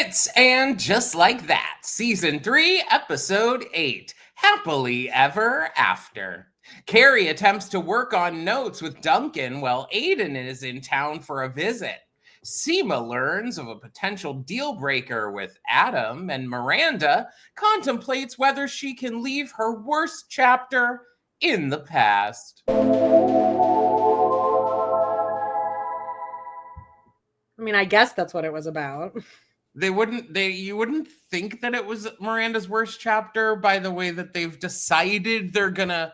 It's And Just Like That, Season 3, Episode 8, Happily Ever After. Carrie attempts to work on notes with Duncan while Aiden is in town for a visit. Seema learns of a potential deal breaker with Adam, and Miranda contemplates whether she can leave her worst chapter in the past. I mean, I guess that's what it was about. You wouldn't think that it was Miranda's worst chapter by the way that they've decided they're gonna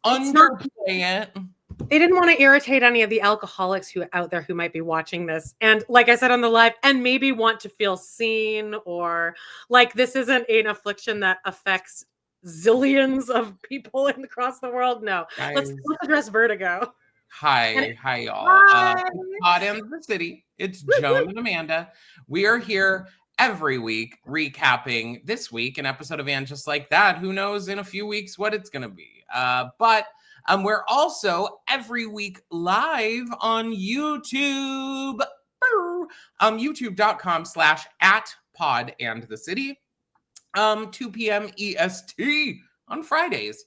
underplay it. They didn't want to irritate any of the alcoholics out there who might be watching this. And like I said on the live, and maybe want to feel seen, or like this isn't an affliction that affects zillions of people across the world. No, let's address vertigo. Hi y'all. Pod and the City. It's Joan and Amanda. We are here every week recapping this week an episode of And Just Like That. Who knows in a few weeks what it's gonna be. But we're also every week live on YouTube. YouTube.com/@podandthecity. 2 p.m. EST on Fridays.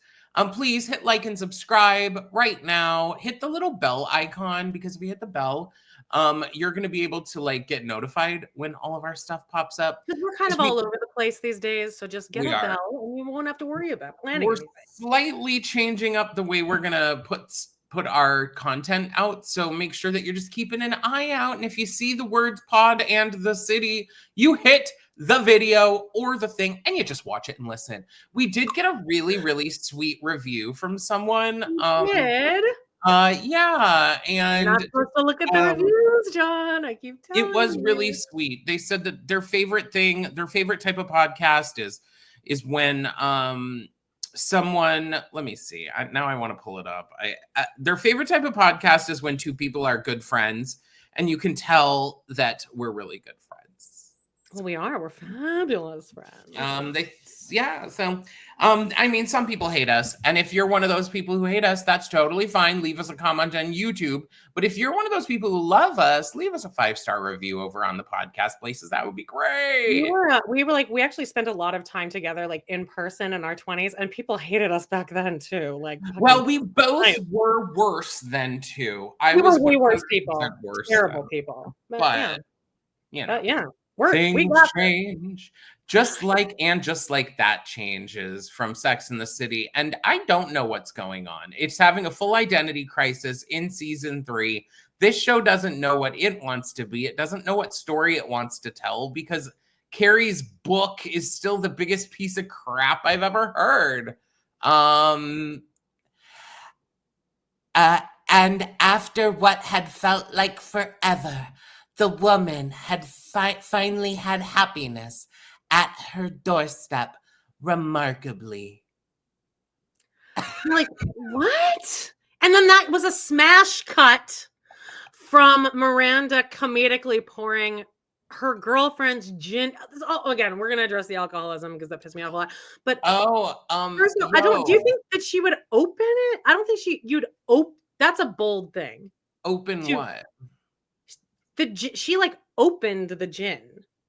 Please hit like and subscribe right now. Hit the little bell icon, because if you hit the bell, you're going to be able to get notified when all of our stuff pops up. We're kind of all over the place these days, so just get a bell and you won't have to worry about planning. We're slightly changing up the way we're going to put our content out, so make sure that you're just keeping an eye out. And if you see the words Pod and the City, you hit the video or the thing and you just watch it and listen. We did get a really, really sweet review from someone. Did? Yeah, and you're not supposed to look at the reviews, John. I keep telling you. It was really sweet. They said that their favorite type of podcast is when someone, let me see. Now I want to pull it up. Their favorite type of podcast is when two people are good friends and you can tell that we're really good friends. Well, we are. We're fabulous friends. I mean, some people hate us. And if you're one of those people who hate us, that's totally fine. Leave us a comment on YouTube. But if you're one of those people who love us, leave us a 5-star review over on the podcast places. That would be great. We actually spent a lot of time together, in person in our 20s, and people hated us back then too. Well, we both were worse than too. We were way worse people. Terrible people. But things change. Just like That changes from Sex and the City. And I don't know what's going on. It's having a full identity crisis in season 3. This show doesn't know what it wants to be. It doesn't know what story it wants to tell, because Carrie's book is still the biggest piece of crap I've ever heard. And after what had felt like forever, the woman had finally had happiness at her doorstep, remarkably. What? And then that was a smash cut from Miranda comedically pouring her girlfriend's gin. Again, we're going to address the alcoholism because that pissed me off a lot. But first of all, do you think that she would open it? I don't think you'd open. That's a bold thing. Open what? She opened the gin,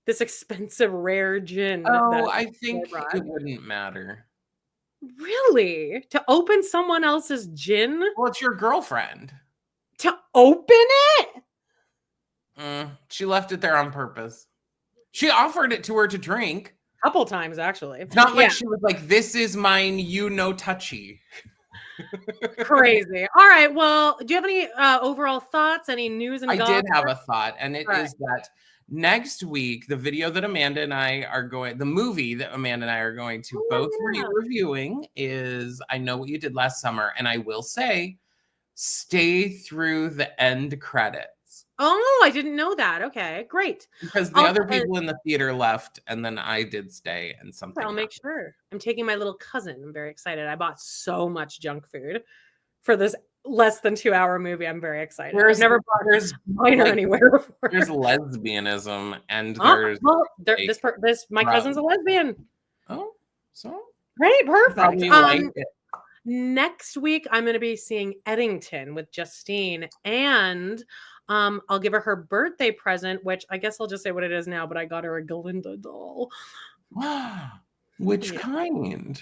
this expensive rare gin. I think it wouldn't matter. Really? To open someone else's gin? Well, it's your girlfriend. To open it? She left it there on purpose. She offered it to her to drink. A couple times, actually. It's not like she was like, this is mine, touchy. Crazy. All right. Well, do you have any overall thoughts? Any news? I did have a thought, and it is that next week, the movie that Amanda and I are going to both be reviewing is I Know What You Did Last Summer, and I will say, stay through the end credits. Oh, I didn't know that. Okay, great. Because the other people in the theater left, and then I did stay, and something. I'll make sure. I'm taking my little cousin. I'm very excited. I bought so much junk food for this less than 2-hour movie. I'm very excited. I've never bought minor anywhere before. There's lesbianism, and my cousin's a lesbian. Oh, so great, perfect. Next week, I'm going to be seeing Eddington with Justine, and I'll give her birthday present, which I guess I'll just say what it is now, but I got her a Glinda doll. Which kind?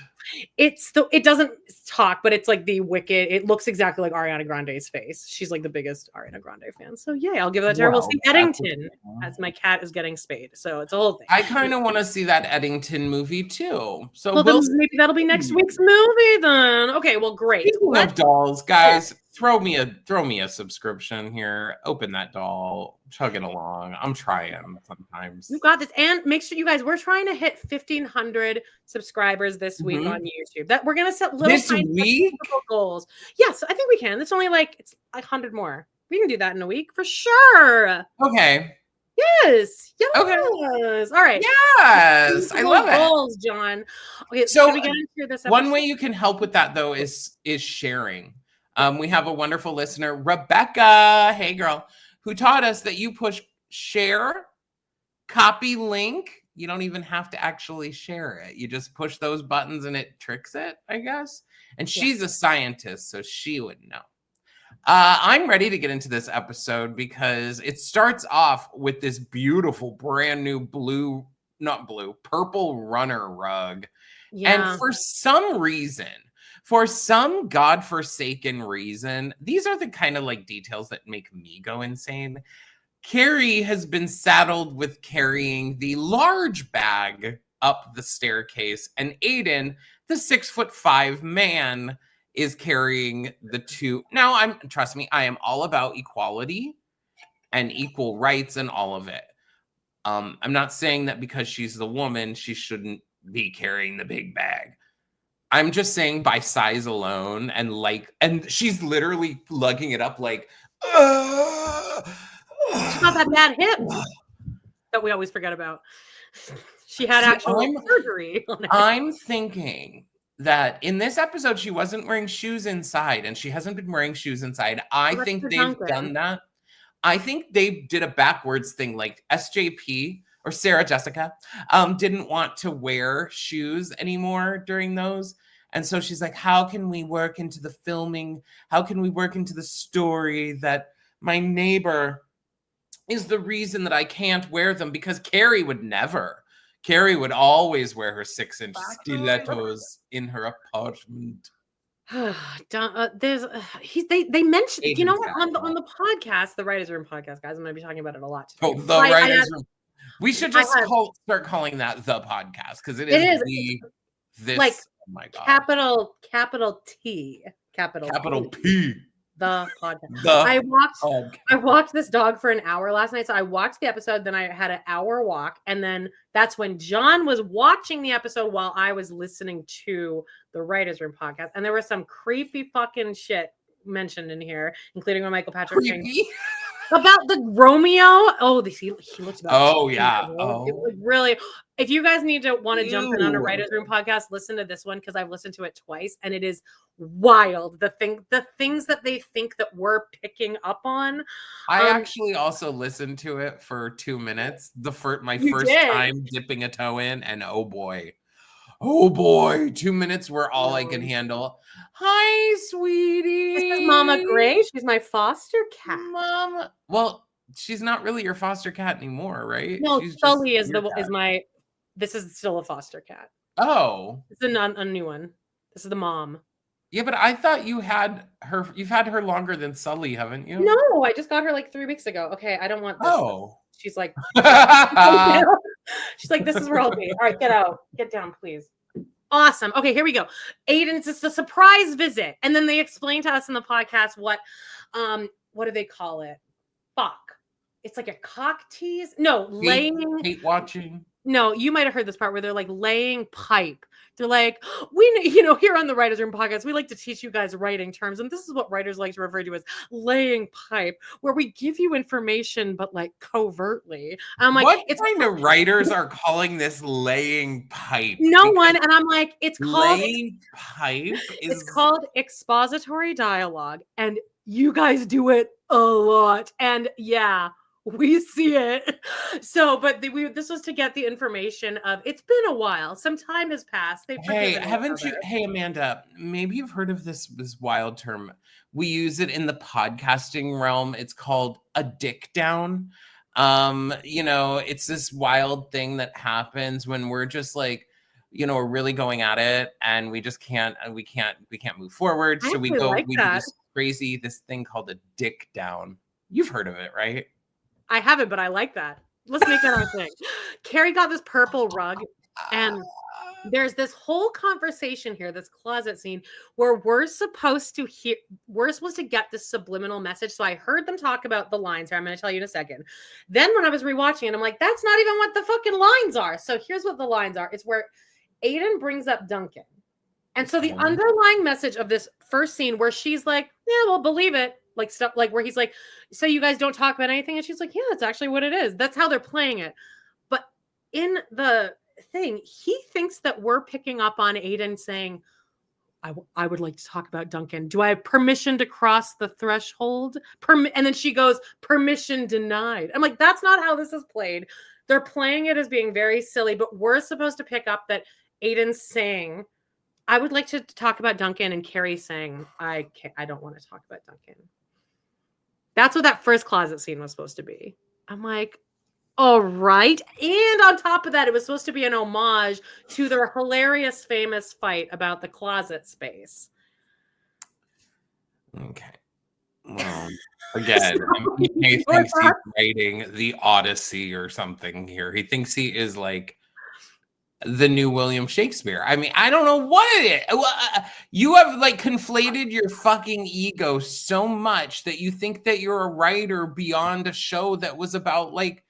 It doesn't talk, but it's like the Wicked. It looks exactly like Ariana Grande's face. She's like the biggest Ariana Grande fan. So yeah, I'll give that to her. We'll see Eddington as my cat is getting spayed. So it's a whole thing. I kind of want to see that Eddington movie too. So well then maybe that'll be next week's movie then. Okay, well great. Speaking of dolls, guys, throw me a subscription here. Open that doll, chug it along. I'm trying sometimes. You got this, and make sure you guys. We're trying to hit 1,500 subscribers this week on YouTube. That we're gonna set little tiny goals. Yes, I think we can. It's only it's like 100 more. We can do that in a week for sure. Okay. Yes. Yes. Okay. All right. Yes. I love goals, John. Okay. So we get into this episode? One way you can help with that though is sharing. We have a wonderful listener, Rebecca. Hey, girl, who taught us that you push share, copy link. You don't even have to actually share it. You just push those buttons and it tricks it, I guess. And she's a scientist, so she would know. I'm ready to get into this episode because it starts off with this beautiful brand new purple runner rug. Yeah. And for some godforsaken reason, these are the kind of details that make me go insane. Carrie has been saddled with carrying the large bag up the staircase, and Aiden, the 6'5" man, is carrying the two. Now, trust me, I am all about equality and equal rights and all of it. I'm not saying that because she's the woman, she shouldn't be carrying the big bag. I'm just saying by size alone, and she's literally lugging it up she's got that bad hip that we always forget about. She had actual surgery on it. I'm thinking that in this episode, she wasn't wearing shoes inside, and she hasn't been wearing shoes inside. I think they've done that. I think they did a backwards thing, like SJP or Sarah Jessica didn't want to wear shoes anymore during those. And so she's like, how can we work into the filming? How can we work into the story that my neighbor is the reason that I can't wear them? Because Carrie would never. Carrie would always wear her 6-inch stilettos in her apartment. They mentioned, Aiden, you know what, on the podcast, the Writers Room podcast, guys, I'm going to be talking about it a lot today. Oh, the Writers Room. We should just start calling that the podcast, because it is this. Oh my God. Capital T, capital P. The podcast. I walked this dog for an hour last night. So I watched the episode, then I had an hour walk, and then that's when John was watching the episode while I was listening to the Writers Room podcast. And there was some creepy fucking shit mentioned in here, including when Michael Patrick about the Romeo. Oh, he looks about. Oh yeah. It was really. If you guys want to jump in on a Writers Room podcast, listen to this one, because I've listened to it twice, and it is wild. The things that they think that we're picking up on. I actually also listened to it for 2 minutes. My first time dipping a toe in, and oh boy, 2 minutes were all I can handle. Hi, sweetie. This is Mama Gray. She's my foster cat. Mama. Well, she's not really your foster cat anymore, right? No, Sully is my. This is still a foster cat. Oh, it's a new one. This is the mom. Yeah, but I thought you had her. You've had her longer than Sully, haven't you? No, I just got her 3 weeks ago. Okay, I don't want this. Oh, she's like, she's like, this is where I'll be. All right, get down, please. Awesome. Okay, here we go. Aiden's just a surprise visit, and then they explain to us in the podcast what do they call it? Fuck. It's like a cock tease. No, laying. Hate watching. No, you might have heard this part where they're laying pipe. They're like, here on the Writers Room podcast, we like to teach you guys writing terms. And this is what writers like to refer to as laying pipe, where we give you information, but covertly. I'm like, what kind of writers are calling this laying pipe? No one. And I'm like, it's called laying pipe. It's called expository dialogue. And you guys do it a lot. And yeah. We see it. So, but this was to get the information of it's been a while. Some time has passed. They've Hey, forgiven each haven't you? other. Hey, Amanda, maybe you've heard of this wild term. We use it in the podcasting realm. It's called a dick down. It's this wild thing that happens when we're just like, we're really going at it and we just can't move forward. I So actually like we do that. this thing called a dick down. You've heard of it, right? I haven't, but I like that. Let's make that our thing. Carrie got this purple rug, and there's this whole conversation here, this closet scene, where we're supposed to get this subliminal message. So I heard them talk about the lines here. I'm going to tell you in a second. Then when I was rewatching it, I'm like, that's not even what the fucking lines are. So here's what the lines are. It's where Aiden brings up Duncan. And so the underlying message of this first scene where she's like, yeah, well, believe it. Like stuff like where he's like, so you guys don't talk about anything? And she's like, yeah, that's actually what it is. That's how they're playing it. But in the thing, he thinks that we're picking up on Aiden saying, I would like to talk about Duncan. Do I have permission to cross the threshold? And then she goes, permission denied. I'm like, that's not how this is played. They're playing it as being very silly, but we're supposed to pick up that Aiden's saying, I would like to talk about Duncan, and Carrie saying, I don't want to talk about Duncan. That's what that first closet scene was supposed to be. I'm like, all right. And on top of that, it was supposed to be an homage to their hilarious, famous fight about the closet space. Okay. Well, again, he thinks he's writing the Odyssey or something here. He thinks he is like the new William Shakespeare. I mean, I don't know what it is. You have like conflated your fucking ego so much that you think that you're a writer beyond a show that was about like,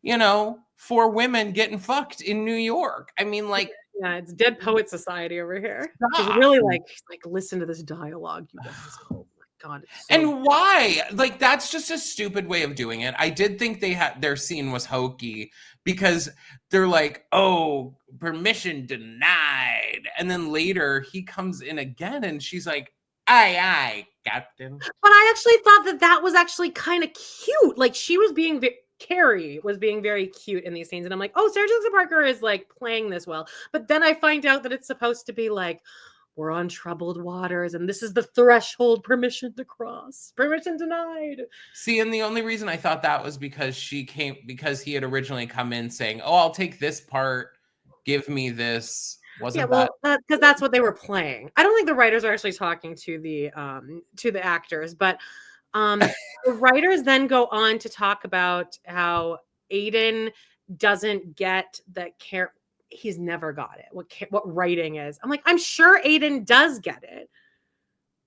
4 women getting fucked in New York. I mean, like, yeah, it's Dead Poet Society over here. He's really like, listen to this dialogue, you guys. Oh my God. And why? Like, that's just a stupid way of doing it. I did think their scene was hokey because they're like, oh, permission denied. And then later he comes in again and she's like, aye, Captain. But I actually thought that was actually kind of cute. Like Carrie was being very cute in these scenes. And I'm like, oh, Sarah Jessica Parker is like playing this well. But then I find out that it's supposed to be like, we're on troubled waters and this is the threshold, permission to cross, permission denied. See, and the only reason I thought that was because he had originally come in saying, oh, I'll take this part. Give me this. Because that's what they were playing. I don't think the writers are actually talking to the actors, but the writers then go on to talk about how Aiden doesn't get that he's never got it. What writing is. I'm like, I'm sure Aiden does get it.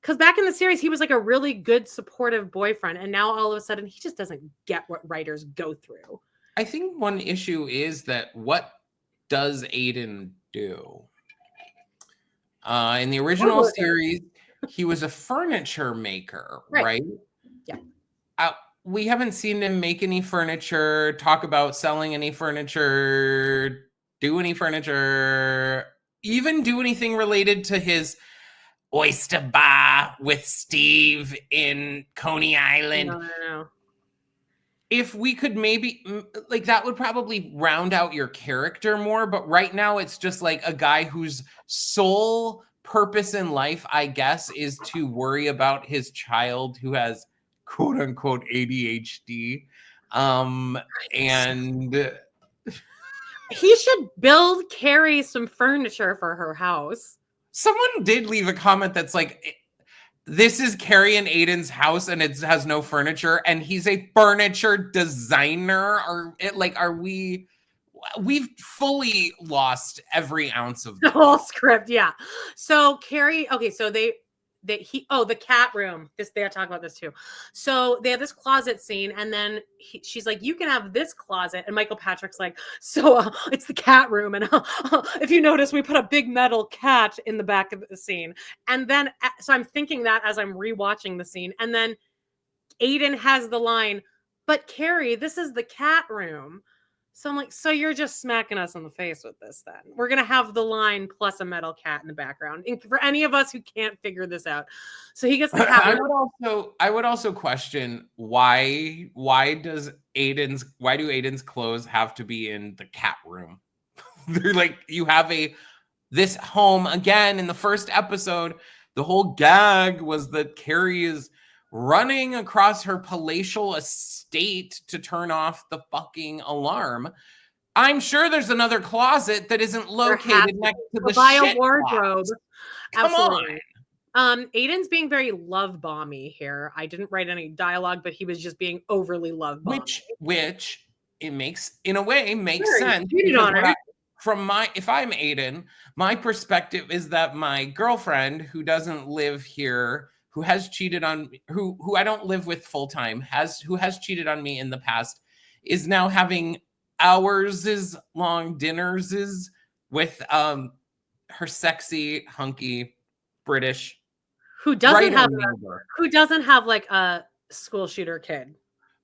Because back in the series, he was like a really good, supportive boyfriend. And now all of a sudden, he just doesn't get what writers go through. I think one issue is that what does Aiden do? In the original series, he was a furniture maker, right? Yeah. We haven't seen him make any furniture, talk about selling any furniture, do any furniture, even do anything related to his oyster bar with Steve in Coney Island. No. If we could maybe, like, that would probably round out your character more, but right now it's just like a guy whose sole purpose in life, I guess, is to worry about his child who has quote unquote ADHD. And he should build Carrie some furniture for her house. Someone did leave a comment that's like, this is Carrie and Aiden's house and it has no furniture and he's a furniture designer. We've fully lost every ounce of the whole script. Yeah. So Carrie, okay. So the cat room, they talk about this too. So they have this closet scene and then she's like, you can have this closet. And Michael Patrick's like, so it's the cat room. And if you notice, we put a big metal cat in the back of the scene. And then, so I'm thinking that as I'm rewatching the scene and then Aiden has the line, but Carrie, this is the cat room. So I'm like, so you're just smacking us in the face with this then. We're going to have the line plus a metal cat in the background. And for any of us who can't figure this out. So he gets the cat. I would also question why do Aiden's clothes have to be in the cat room? They're like, you have this home again in the first episode. The whole gag was that Carrie is running across her palatial estate to turn off the fucking alarm. I'm sure there's another closet that isn't located next to the shit wardrobe. Come Absolutely. On. Aiden's being very love bomby here. I didn't write any dialogue, but he was just being overly love bomby. Which it makes, in a way, makes sure, sense. If I'm Aiden, my perspective is that my girlfriend who doesn't live here, who has cheated on who I don't live with full time, who has cheated on me in the past, is now having hours-long dinners with her sexy, hunky British who doesn't have like a school shooter kid,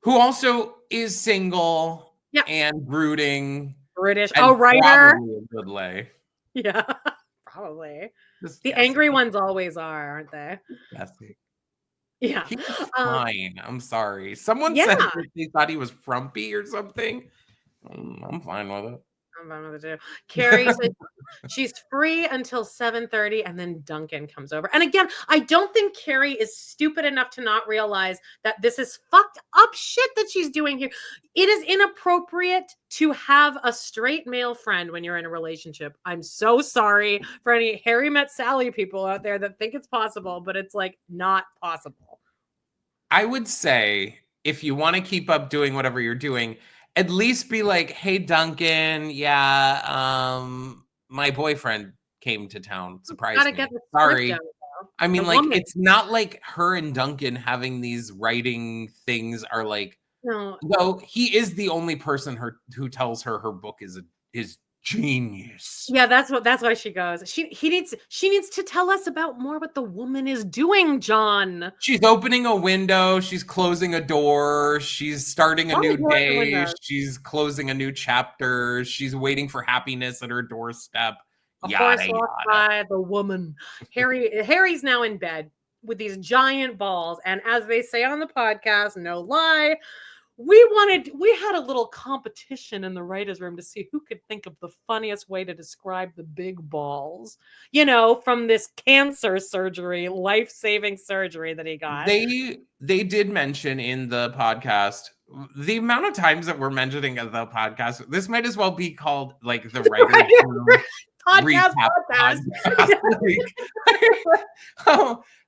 who also is single and brooding. British. Writer. A good lay. Yeah, probably. The angry ones always are, aren't they? Yeah. He's fine. I'm sorry. Someone said that they thought he was frumpy or something. I'm fine with it. I'm fine with it too. Carrie said she's free until 7:30, and then Duncan comes over. And again, I don't think Carrie is stupid enough to not realize that this is fucked up shit that she's doing here. It is inappropriate to have a straight male friend when you're in a relationship. I'm so sorry for any Harry Met Sally people out there that think it's possible, but it's like not possible. I would say if you want to keep up doing whatever you're doing, at least be like, hey, Duncan, my boyfriend came to town. Surprised me. Sorry. I mean, like, it's not like her and Duncan having these writing things are like, no. Though he is the only person who tells her book is genius. Yeah, that's why she goes. She needs to tell us about more what the woman is doing, John. She's opening a window, she's closing a door, she's starting a new day, she's closing a new chapter, she's waiting for happiness at her doorstep. Yada yada. The woman. Harry's now in bed with these giant balls, and as they say on the podcast, no lie, we had a little competition in the writers' room to see who could think of the funniest way to describe the big balls, from this cancer surgery, life-saving surgery that he got. They did mention in the podcast, the amount of times that we're mentioning the podcast, this might as well be called like the writers' room podcast.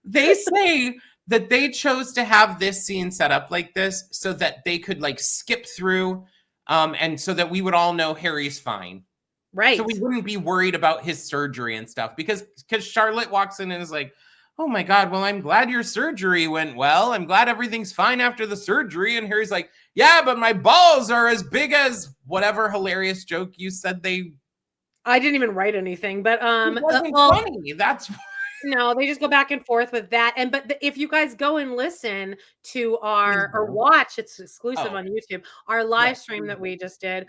They say that they chose to have this scene set up like this so that they could like skip through and so that we would all know Harry's fine. Right. So we wouldn't be worried about his surgery and stuff because Charlotte walks in and is like, oh my God, well, I'm glad your surgery went well. I'm glad everything's fine after the surgery. And Harry's like, yeah, but my balls are as big as whatever hilarious joke you said I didn't even write anything, but it wasn't funny. That's no, they just go back and forth with that. But if you guys go and listen to or watch, it's exclusive on YouTube, our live stream that we just did,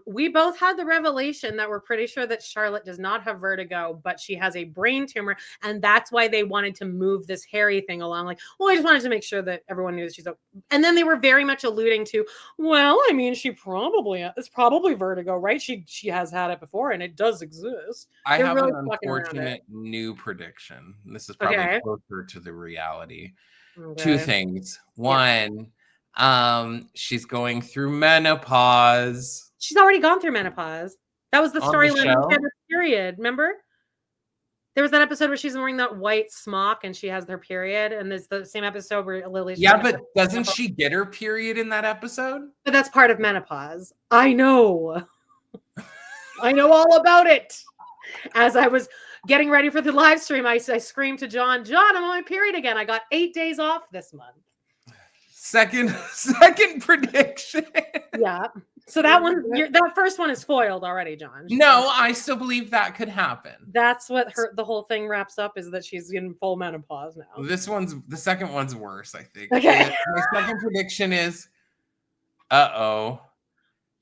we both had the revelation that we're pretty sure that Charlotte does not have vertigo, but she has a brain tumor. And that's why they wanted to move this Harry thing along. Like, well, I just wanted to make sure that everyone knew that she's okay. And then they were very much alluding to, well, I mean, it's probably vertigo, right? She has had it before and it does exist. I have an unfortunate new prediction. This is probably closer to the reality. Okay. Two things. One, she's going through menopause. She's already gone through menopause. That was the storyline. Period. Remember? There was that episode where she's wearing that white smock and she has her period. And there's the same episode where Lily's. Yeah, but doesn't she get her period in that episode? But that's part of menopause. I know. I know all about it. As I was getting ready for the live stream, I screamed to John, I'm on my period again. I got 8 days off this month. Second prediction. Yeah. So that first one is foiled already, John. No, I still believe that could happen. That's what the whole thing wraps up, is that she's in full menopause now. The second one's worse, I think. Okay. My second prediction is,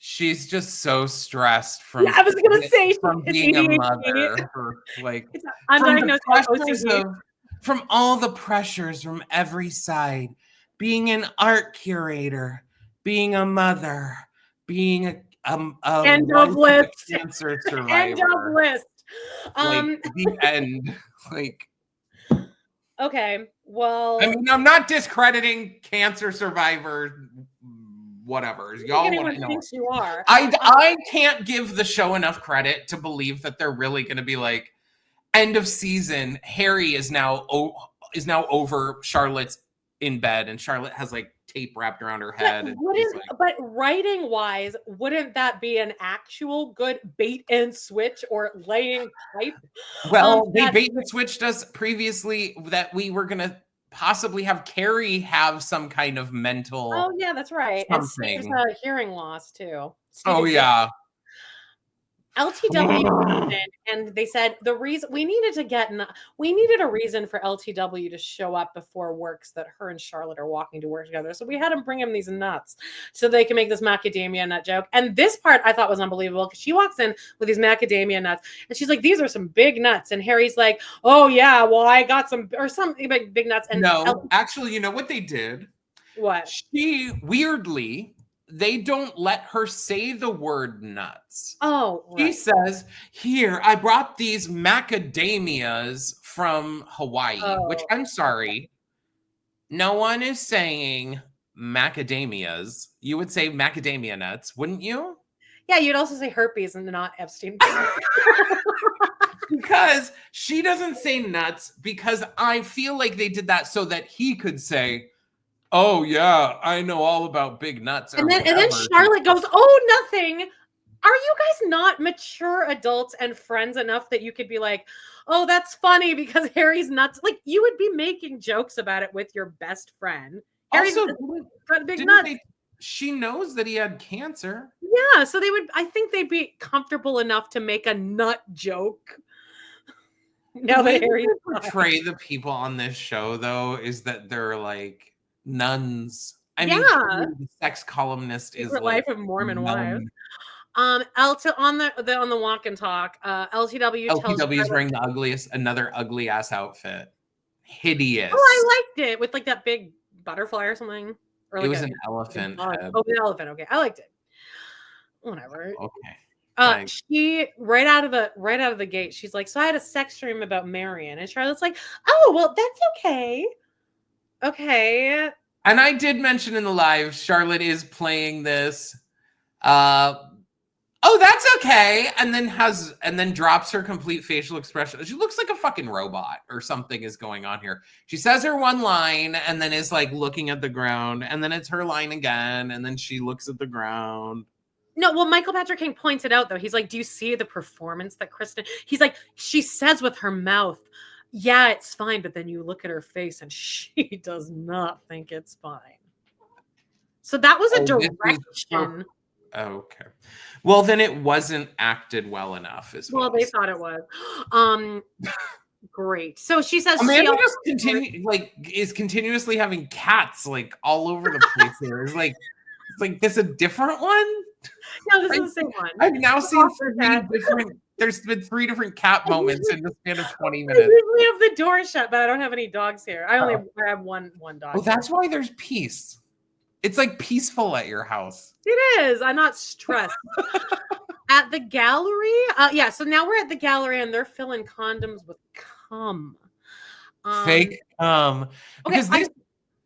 She's just so stressed from I was gonna say from it's being a ADHD. mother, like It's from the undiagnosed pressures OCD. from all the pressures from every side, being an art curator, being a mother, being a End wife of of a list. cancer End of survivor, list. like the end, like. Okay, well, I mean, I'm not discrediting cancer survivor, whatever. I don't think Y'all want anyone to know. thinks you are. I can't give the show enough credit to believe that they're really going to be like, end of season. Harry is now over Charlotte's in bed, and Charlotte has like tape wrapped around her head. And she's like, But writing wise, wouldn't that be an actual good bait and switch or laying pipe? well, they bait and switched us previously that we were going to possibly have Carrie have some kind of mental. Oh yeah, that's right. Something. And Steve's a hearing loss too. Oh yeah. LTW and they said the reason we needed a reason for LTW to show up before works that her and Charlotte are walking to work together. So we had him bring him these nuts so they can make this macadamia nut joke. And this part I thought was unbelievable because she walks in with these macadamia nuts and she's like, "These are some big nuts." And Harry's like, "Oh yeah, well I got some big nuts." And no, actually, you know what they did? What? She weirdly. They don't let her say the word nuts. Oh, right. She says, "Here, I brought these macadamias from Hawaii," which I'm sorry. No one is saying macadamias. You would say macadamia nuts, wouldn't you? Yeah, you'd also say herpes and not Epstein. Because she doesn't say nuts because I feel like they did that so that he could say, "Oh yeah, I know all about big nuts." And then Charlotte goes, "Oh, nothing. Are you guys not mature adults and friends enough that you could be like, oh, that's funny because Harry's nuts?" Like you would be making jokes about it with your best friend. Harry's got big nuts. She knows that he had cancer. Yeah, so I think they'd be comfortable enough to make a nut joke. Now that Harry portray the people on this show though is that they're like nuns. I mean, the sex columnist is like Life of Mormon wives. On the walk and talk, LTW is wearing another ugly ass outfit. Hideous. Oh, I liked it with like that big butterfly or something. Or it was an elephant. An elephant. Okay, I liked it. Whatever. Okay. She right out of the gate, she's like, "So I had a sex dream about Marion," and Charlotte's like, "Oh, well, that's okay." Okay. And I did mention in the live, Charlotte is playing this. Oh, that's okay. And then drops her complete facial expression. She looks like a fucking robot or something is going on here. She says her one line and then is like looking at the ground. And then it's her line again. And then she looks at the ground. No, well, Michael Patrick King points it out, though. He's like, "Do you see the performance that Kristen?" He's like, she says with her mouth, "Yeah, it's fine." But then you look at her face and she does not think it's fine. So that was a direction. Okay. Well, then it wasn't acted well enough. They thought it was. Great. So she says Amanda is continuously having cats like all over the place here. It's like this a different one? No, this is the same one. I've now seen there's been 3 different cat moments in the span of 20 minutes. I usually have the door shut, but I don't have any dogs here. I have one dog. Well, that's why there's peace. It's like peaceful at your house. It is. I'm not stressed. At the gallery, so now we're at the gallery and they're filling condoms with cum. Fake cum. Because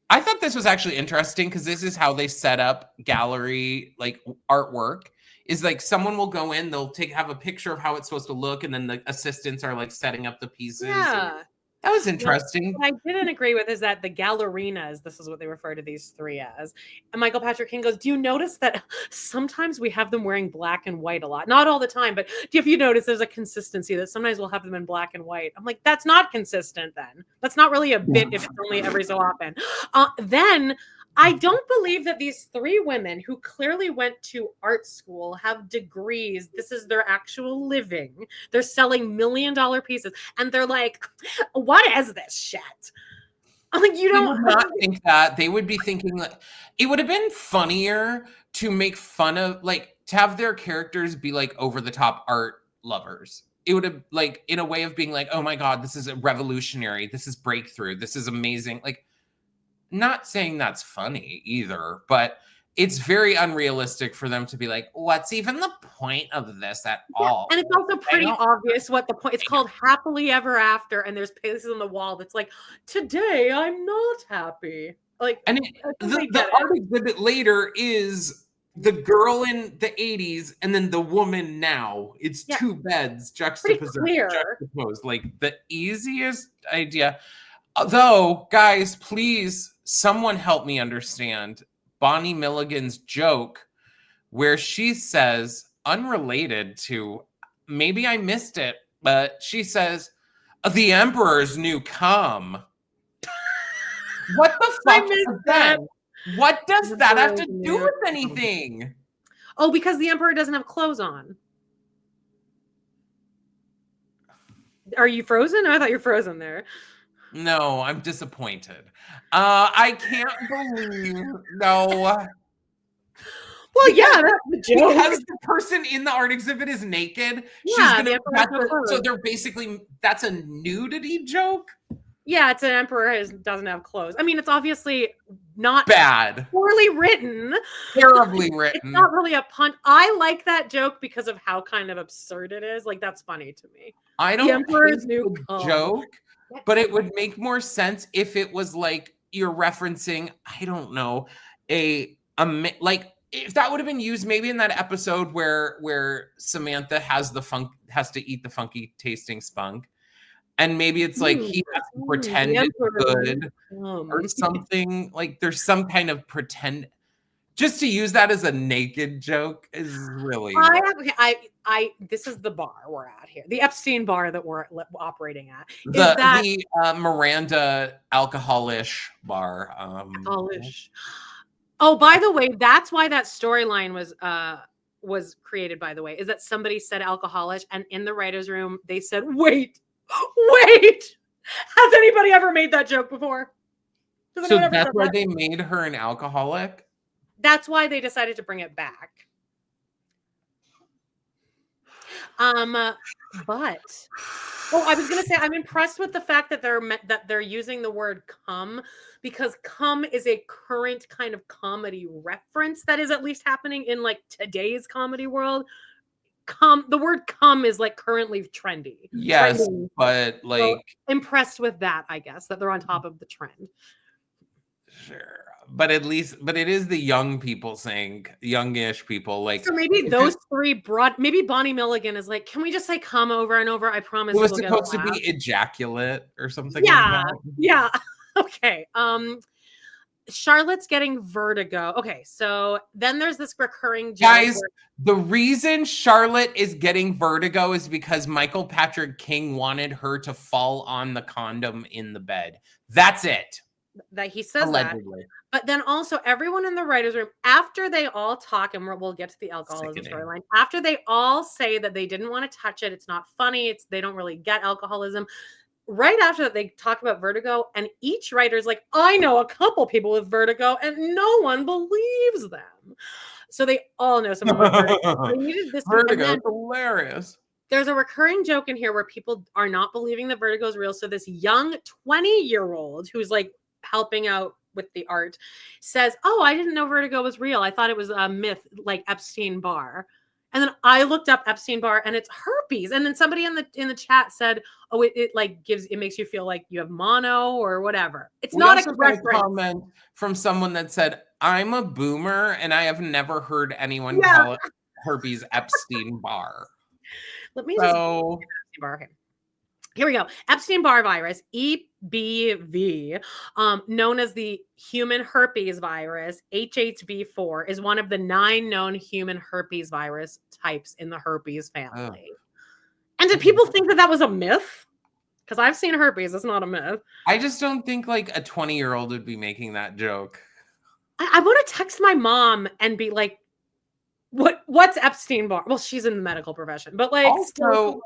I thought this was actually interesting because this is how they set up gallery like artwork. Is like someone will go in, they'll have a picture of how it's supposed to look, and then the assistants are like setting up the pieces. Yeah. That was interesting. What I didn't agree with is that the gallerinas, this is what they refer to these 3 as. And Michael Patrick King goes, "Do you notice that sometimes we have them wearing black and white a lot? Not all the time, but if you notice, there's a consistency that sometimes we'll have them in black and white." I'm like, that's not consistent then. That's not really a bit if it's only every so often. Then I don't believe that these 3 women who clearly went to art school have degrees. This is their actual living. They're selling $1 million pieces. And they're like, "What is this shit?" I'm like, you don't not think that. They would be thinking like it would have been funnier to make fun of like to have their characters be like over the top art lovers. It would have like in a way of being like, oh my God, this is a revolutionary. This is breakthrough. This is amazing. Like, not saying that's funny either, but it's very unrealistic for them to be like, what's even the point of this at all? And it's also pretty obvious what the point. It's called Happily Ever After, and there's places on the wall that's like, today I'm not happy. Like, and the art exhibit later is the girl in the 80s and then the woman now. It's two beds juxtaposed. Like the easiest idea. Though, guys, please, someone help me understand Bonnie Milligan's joke where she says, unrelated to, maybe I missed it, but she says, the Emperor's new cum. What the fuck is that? What does that have to do with anything? Oh, because the Emperor doesn't have clothes on. Are you frozen? I thought you were frozen there. No, I'm disappointed. I can't believe Well, yeah, that's the joke. Because the person in the art exhibit is naked. Yeah, so they're basically, that's a nudity joke. Yeah, it's an Emperor doesn't have clothes. I mean, it's obviously not bad, poorly written, terribly written. It's not really a pun. I like that joke because of how kind of absurd it is. Like, that's funny to me. I don't think it's a joke, but it would make more sense if it was like you're referencing, I don't know, like if that would have been used maybe in that episode where Samantha has to eat the funky tasting spunk. And maybe it's like he has to pretend it's good or something. Like there's some kind of pretend. Just to use that as a naked joke is really. This is the bar we're at here. The Epstein bar that we're operating at. The Miranda alcoholish bar. Alcoholish. Oh, by the way, that's why that storyline was created. By the way, is that somebody said alcoholish, and in the writers' room they said, "Wait, has anybody ever made that joke before?" So that's why they made her an alcoholic? That's why they decided to bring it back. But I was gonna say I'm impressed with the fact that they're using the word cum, because cum is a current kind of comedy reference that is at least happening in like today's comedy world. The word cum is like currently trendy. Yes, but like, so, impressed with that, I guess, that they're on top of the trend. Sure. But it is the young people saying, youngish people, like. So maybe those three maybe Bonnie Milligan is like, can we just say come over and over? I promise. It was supposed to be ejaculate or something. Yeah. Like that. Yeah. Okay. Charlotte's getting vertigo. Okay, so then there's this recurring joke. Guys, the reason Charlotte is getting vertigo is because Michael Patrick King wanted her to fall on the condom in the bed. That's it. That he says allegedly. That. But then also everyone in the writer's room, after they all talk, and we'll get to the alcoholism storyline, after they all say that they didn't want to touch it, it's not funny, they don't really get alcoholism. Right after that, they talk about vertigo, and each writer's like, I know a couple people with vertigo, and no one believes them. So they all know someone with vertigo. They needed this vertigo is hilarious. There's a recurring joke in here where people are not believing that vertigo is real. So this young 20-year-old who's like helping out with the art says, oh, I didn't know vertigo was real. I thought it was a myth, like Epstein-Barr. And then I looked up Epstein-Barr and it's herpes. And then somebody in the chat said, oh, it makes you feel like you have mono or whatever. It's not a comment from someone that said, I'm a boomer and I have never heard anyone call it herpes Epstein-Barr. Let me just Epstein-Barr. Okay. Here we go. Epstein-Barr virus, EBV, known as the human herpes virus, HHV4, is one of the 9 known human herpes virus types in the herpes family. And did people think that was a myth? Because I've seen herpes. It's not a myth. I just don't think like a 20-year-old would be making that joke. I want to text my mom and be like, what's Epstein-Barr? Well, she's in the medical profession, but like also,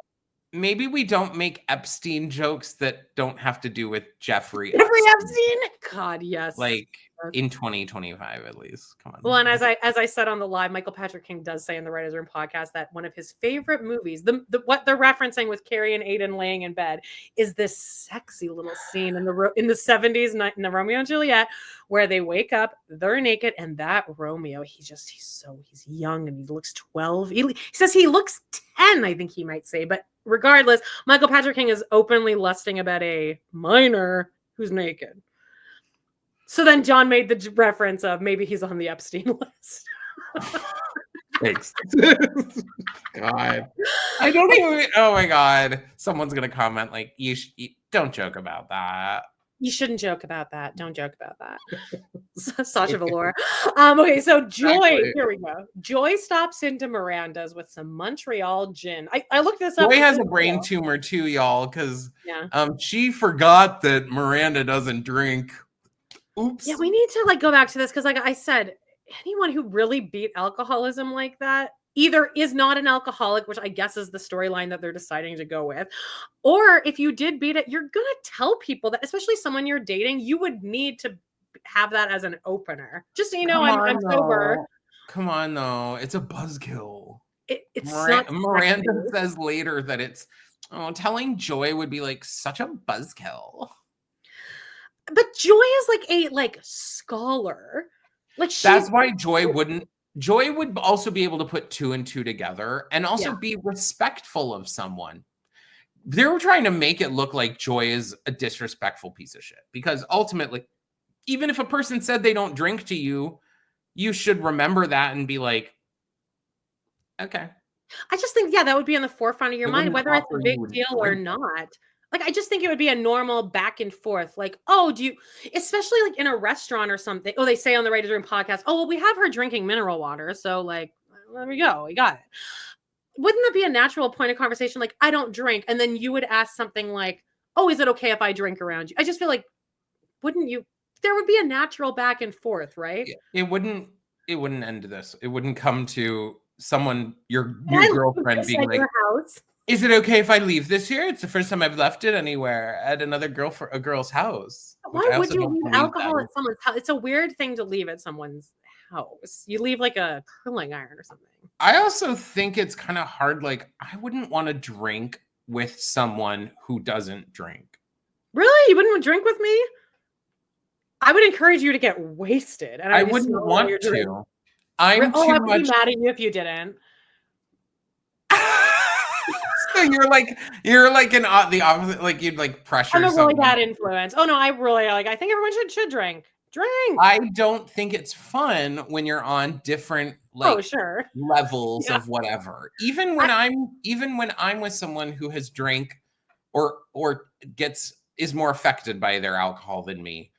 maybe we don't make Epstein jokes that don't have to do with Jeffrey Jeffrey Epstein. Epstein? God, yes. Like in 2025, at least. Come on. Well, and as I said on the live, Michael Patrick King does say in the Writers Room podcast that one of his favorite movies, the what they're referencing with Carrie and Aiden laying in bed, is this sexy little scene in the 70s in the Romeo and Juliet, where they wake up, they're naked, and that Romeo, he's young and he looks 12. He says he looks 10, I think he might say, but regardless, Michael Patrick King is openly lusting about a minor who's naked. So then John made the reference of maybe he's on the Epstein list. Thanks. God. I don't even, oh my God. Someone's going to comment like, you don't joke about that. You shouldn't joke about that. Don't joke about that. Sasha Velour. Okay, so Joy, Exactly. here we go. Joy stops into Miranda's with some Montreal gin. I looked this up. Joy has a brain tumor too, y'all, because yeah. She forgot that Miranda doesn't drink. Oops. Yeah, we need to go back to this because like I said, anyone who really beat alcoholism like that either is not an alcoholic, which I guess is the storyline that they're deciding to go with, or if you did beat it, you're going to tell people that, especially someone you're dating, you would need to have that as an opener. Just so you know, I'm sober. Come on, though. It's a buzzkill. It's Miranda says later that it's, telling Joy would be like such a buzzkill. But Joy is like a scholar. That's why Joy would also be able to put 2 and 2 together and also be respectful of someone. They're trying to make it look like Joy is a disrespectful piece of shit, because ultimately, even if a person said they don't drink to you, you should remember that and be like, okay. I just think, that would be on the forefront of your mind, whether it's a big deal or not. Like, I just think it would be a normal back and forth. Like, oh, especially like in a restaurant or something. Oh, they say on the Writers Room podcast, oh, well, we have her drinking mineral water. So like, there we go. We got it. Wouldn't that be a natural point of conversation? Like, I don't drink. And then you would ask something like, oh, is it okay if I drink around you? I just feel like, there would be a natural back and forth, right? It wouldn't end this. It wouldn't come to someone, your new girlfriend being like, is it okay if I leave this here? It's the first time I've left it anywhere at a girl's house. Why would you leave alcohol at someone's house? It's a weird thing to leave at someone's house. You leave like a curling iron or something. I also think it's kind of hard. Like, I wouldn't want to drink with someone who doesn't drink. Really? You wouldn't drink with me? I would encourage you to get wasted. And I wouldn't want to. I'm too much. I'd be mad at you if you didn't. So you're like the opposite, like you'd like pressure. I'm a really bad influence. Oh no, I think everyone should drink. Drink. I don't think it's fun when you're on different levels of whatever. Even when I'm with someone who has drank or is more affected by their alcohol than me,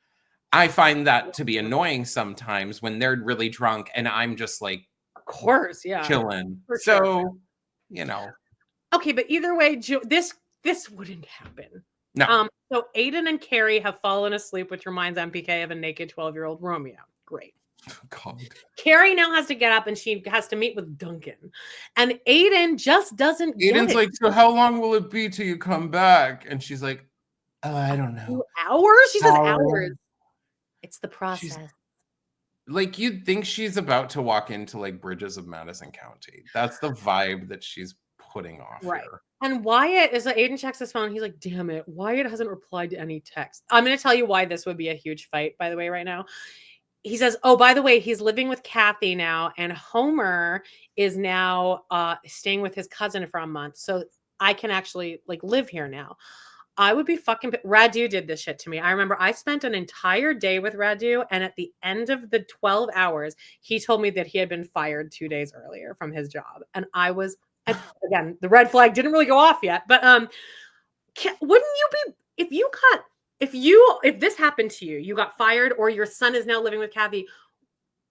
I find that to be annoying sometimes when they're really drunk and I'm just like, of course, chilling. So, Okay, but either way, this wouldn't happen. No. So Aiden and Carrie have fallen asleep, which reminds MPK of a naked 12-year-old Romeo. Great. God. Carrie now has to get up and she has to meet with Duncan. And Aiden just doesn't get it. Aiden's like, so how long will it be till you come back? And she's like, oh, I don't know. 2 hours? She says hours. It's the process. Like, you'd think she's about to walk into like Bridges of Madison County. That's the vibe that she's putting off here. And Wyatt Aiden checks his phone. He's like, damn it, Wyatt hasn't replied to any text. I'm going to tell you why this would be a huge fight, by the way, right now. He says, oh, by the way, he's living with Kathy now, and Homer is now staying with his cousin for a month. So I can actually like live here now. I would be fucking... Radu did this shit to me. I remember I spent an entire day with Radu, and at the end of the 12 hours, he told me that he had been fired 2 days earlier from his job. And I was... Again, the red flag didn't really go off yet, but wouldn't you be if this happened to you, you got fired, or your son is now living with Kathy,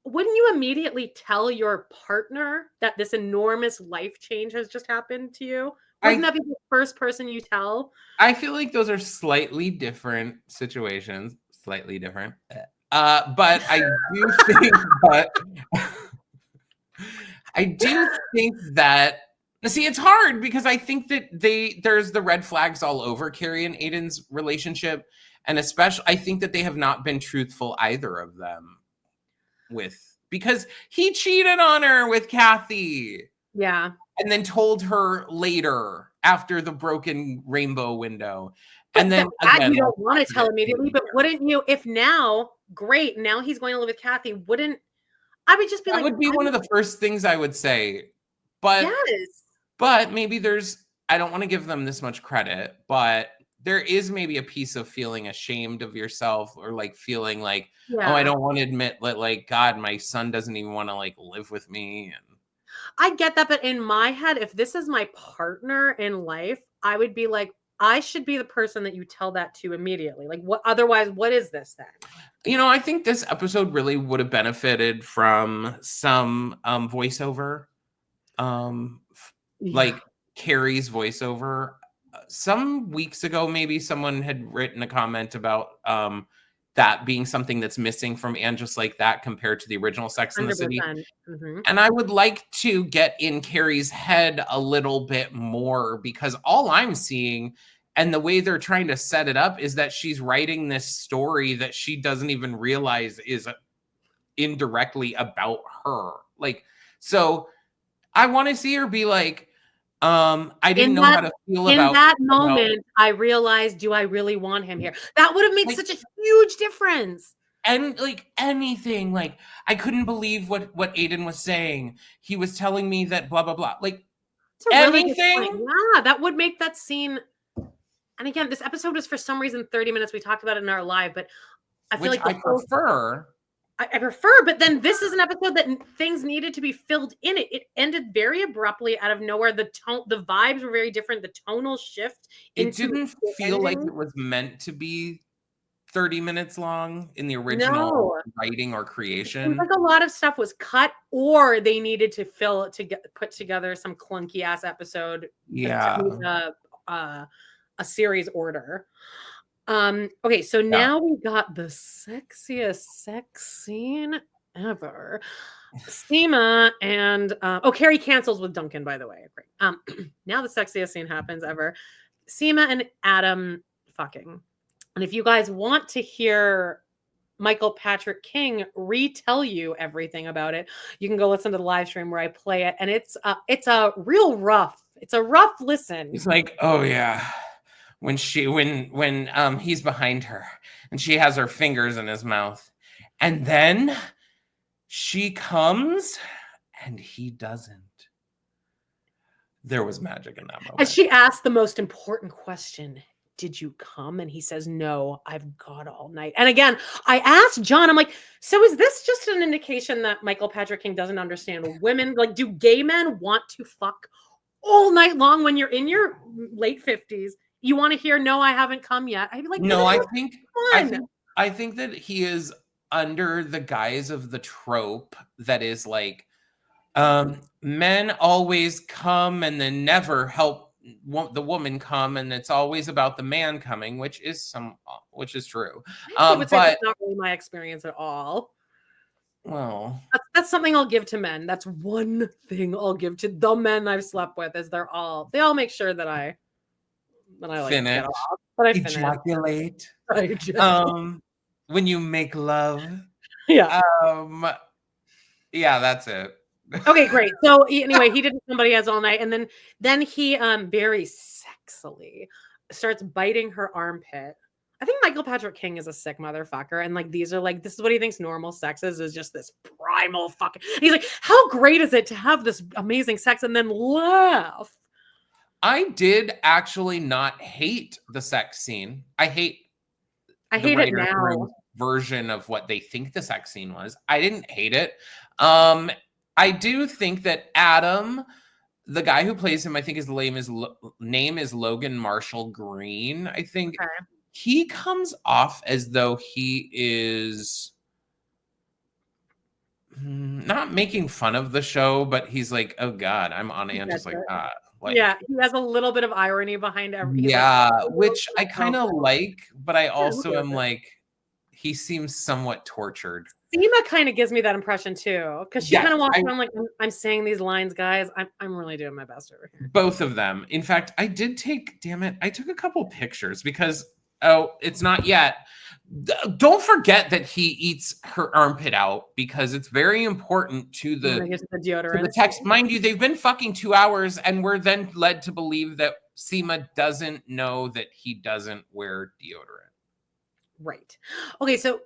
wouldn't you immediately tell your partner that this enormous life change has just happened to you? Wouldn't that be the first person you tell? I feel like those are slightly different situations, but I do think that I do think that See, it's hard because I think that there's the red flags all over Carrie and Aiden's relationship, and especially I think that they have not been truthful, either of them, because he cheated on her with Kathy. Yeah. And then told her later after the broken rainbow window. And then that you don't want to tell immediately, but wouldn't you? If now, great, now he's going to live with Kathy, wouldn't I would just be that would be one of the first things I would say. But yes. But maybe I don't want to give them this much credit, but there is maybe a piece of feeling ashamed of yourself, or like feeling like, oh, I don't want to admit that, like, God, my son doesn't even want to like live with me. And I get that, but in my head, if this is my partner in life, I would be like, I should be the person that you tell that to immediately. Like, what? Otherwise, what is this then? I think this episode really would have benefited from some voiceover, like Carrie's voiceover. Some weeks ago, maybe someone had written a comment about that being something that's missing from And Just Like That compared to the original Sex and the City. Mm-hmm. And I would like to get in Carrie's head a little bit more, because all I'm seeing and the way they're trying to set it up is that she's writing this story that she doesn't even realize is indirectly about her. Like, so I want to see her be like, I didn't know how to feel about in that moment. I realized, do I really want him here? That would have made such a huge difference. And like anything, like I couldn't believe what Aiden was saying. He was telling me that blah blah blah. Like anything. Yeah, that would make that scene. And again, this episode was for some reason 30 minutes. We talked about it in our live, but I feel like I prefer. I prefer, but then this is an episode that things needed to be filled in it. It ended very abruptly out of nowhere. The vibes were very different. The tonal shift. It didn't feel like it was meant to be 30 minutes long in the original writing or creation. Like a lot of stuff was cut, or they needed to put together some clunky ass episode. Yeah. A series order. Okay, so now we got the sexiest sex scene ever. Seema and Carrie cancels with Duncan, by the way. Great. Now the sexiest scene happens ever. Sema and Adam fucking. And if you guys want to hear Michael Patrick King retell you everything about it, you can go listen to the live stream where I play it, and it's a real rough. It's a rough listen. It's like, oh yeah. When he's behind her and she has her fingers in his mouth, and then she comes and he doesn't. There was magic in that moment. And she asked the most important question. Did you come? And he says, no, I've got all night. And again, I asked John, I'm like, so is this just an indication that Michael Patrick King doesn't understand women? Like, do gay men want to fuck all night long when you're in your late 50s? You want to hear, no, I haven't come yet. I'd be like, no, I think that he is under the guise of the trope that is like, men always come and then never help the woman come, and it's always about the man coming, which is true. But that's not really my experience at all. Well, that's something I'll give to men. That's one thing I'll give to the men I've slept with, is they all make sure that I like finish. Get off, but I ejaculate. When you make love. Yeah. Yeah, that's it. Okay, great. So anyway, he did Somebody Has All Night, and then he very sexily starts biting her armpit. I think Michael Patrick King is a sick motherfucker, and like these are like, this is what he thinks normal sex is just this primal fucking. He's like, how great is it to have this amazing sex and then laugh? I did actually not hate the sex scene. I hate it now. Version of what they think the sex scene was. I didn't hate it. I do think that Adam, the guy who plays him, I think his name is Logan Marshall Green. I think he comes off as though he is not making fun of the show, but he's like, oh God, I'm on And Just Like That. Like, yeah, he has a little bit of irony behind everything. Yeah, which I kind of like, but I also am like, he seems somewhat tortured. Seema kind of gives me that impression too, because she Yes, kind of walks around like, I'm saying these lines, guys. I'm really doing my best over here. Both of them. In fact, I took a couple pictures because, it's not yet. Don't forget that he eats her armpit out because it's very important to the deodorant. To the text. Mind you, they've been fucking 2 hours, and we're then led to believe that Seema doesn't know that he doesn't wear deodorant. Right. Okay, so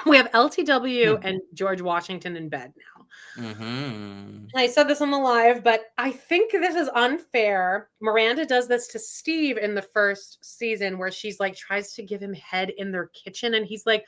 we have LTW and George Washington in bed now. Mm-hmm. I said this on the live, but I think this is unfair. Miranda does this to Steve in the first season where she's like tries to give him head in their kitchen and he's like,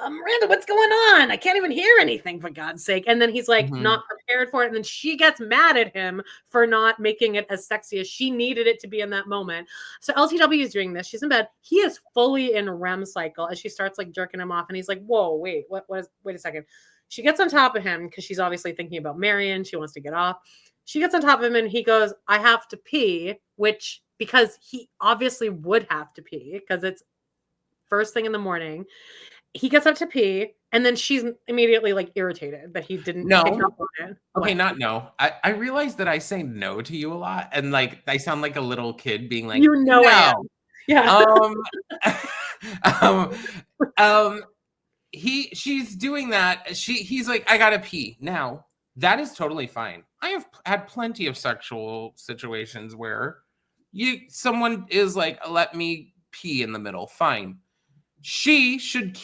Miranda, what's going on? I can't even hear anything, for God's sake. And then he's like not prepared for it. And then she gets mad at him for not making it as sexy as she needed it to be in that moment. So LTW is doing this. She's in bed. He is fully in REM cycle as she starts like jerking him off. And he's like, whoa, wait a second. She gets on top of him because she's obviously thinking about Marion. She wants to get off. She gets on top of him and he goes, I have to pee, which because he obviously would have to pee because it's first thing in the morning. He gets up to pee, and then she's immediately like irritated that he didn't pick up on it. Okay, not no. I realize that I say no to you a lot, and like I sound like a little kid being like, no. I am. Yeah. She's doing that. He's like, I gotta pee now. That is totally fine. I have had plenty of sexual situations where someone is like, let me pee in the middle. Fine. She should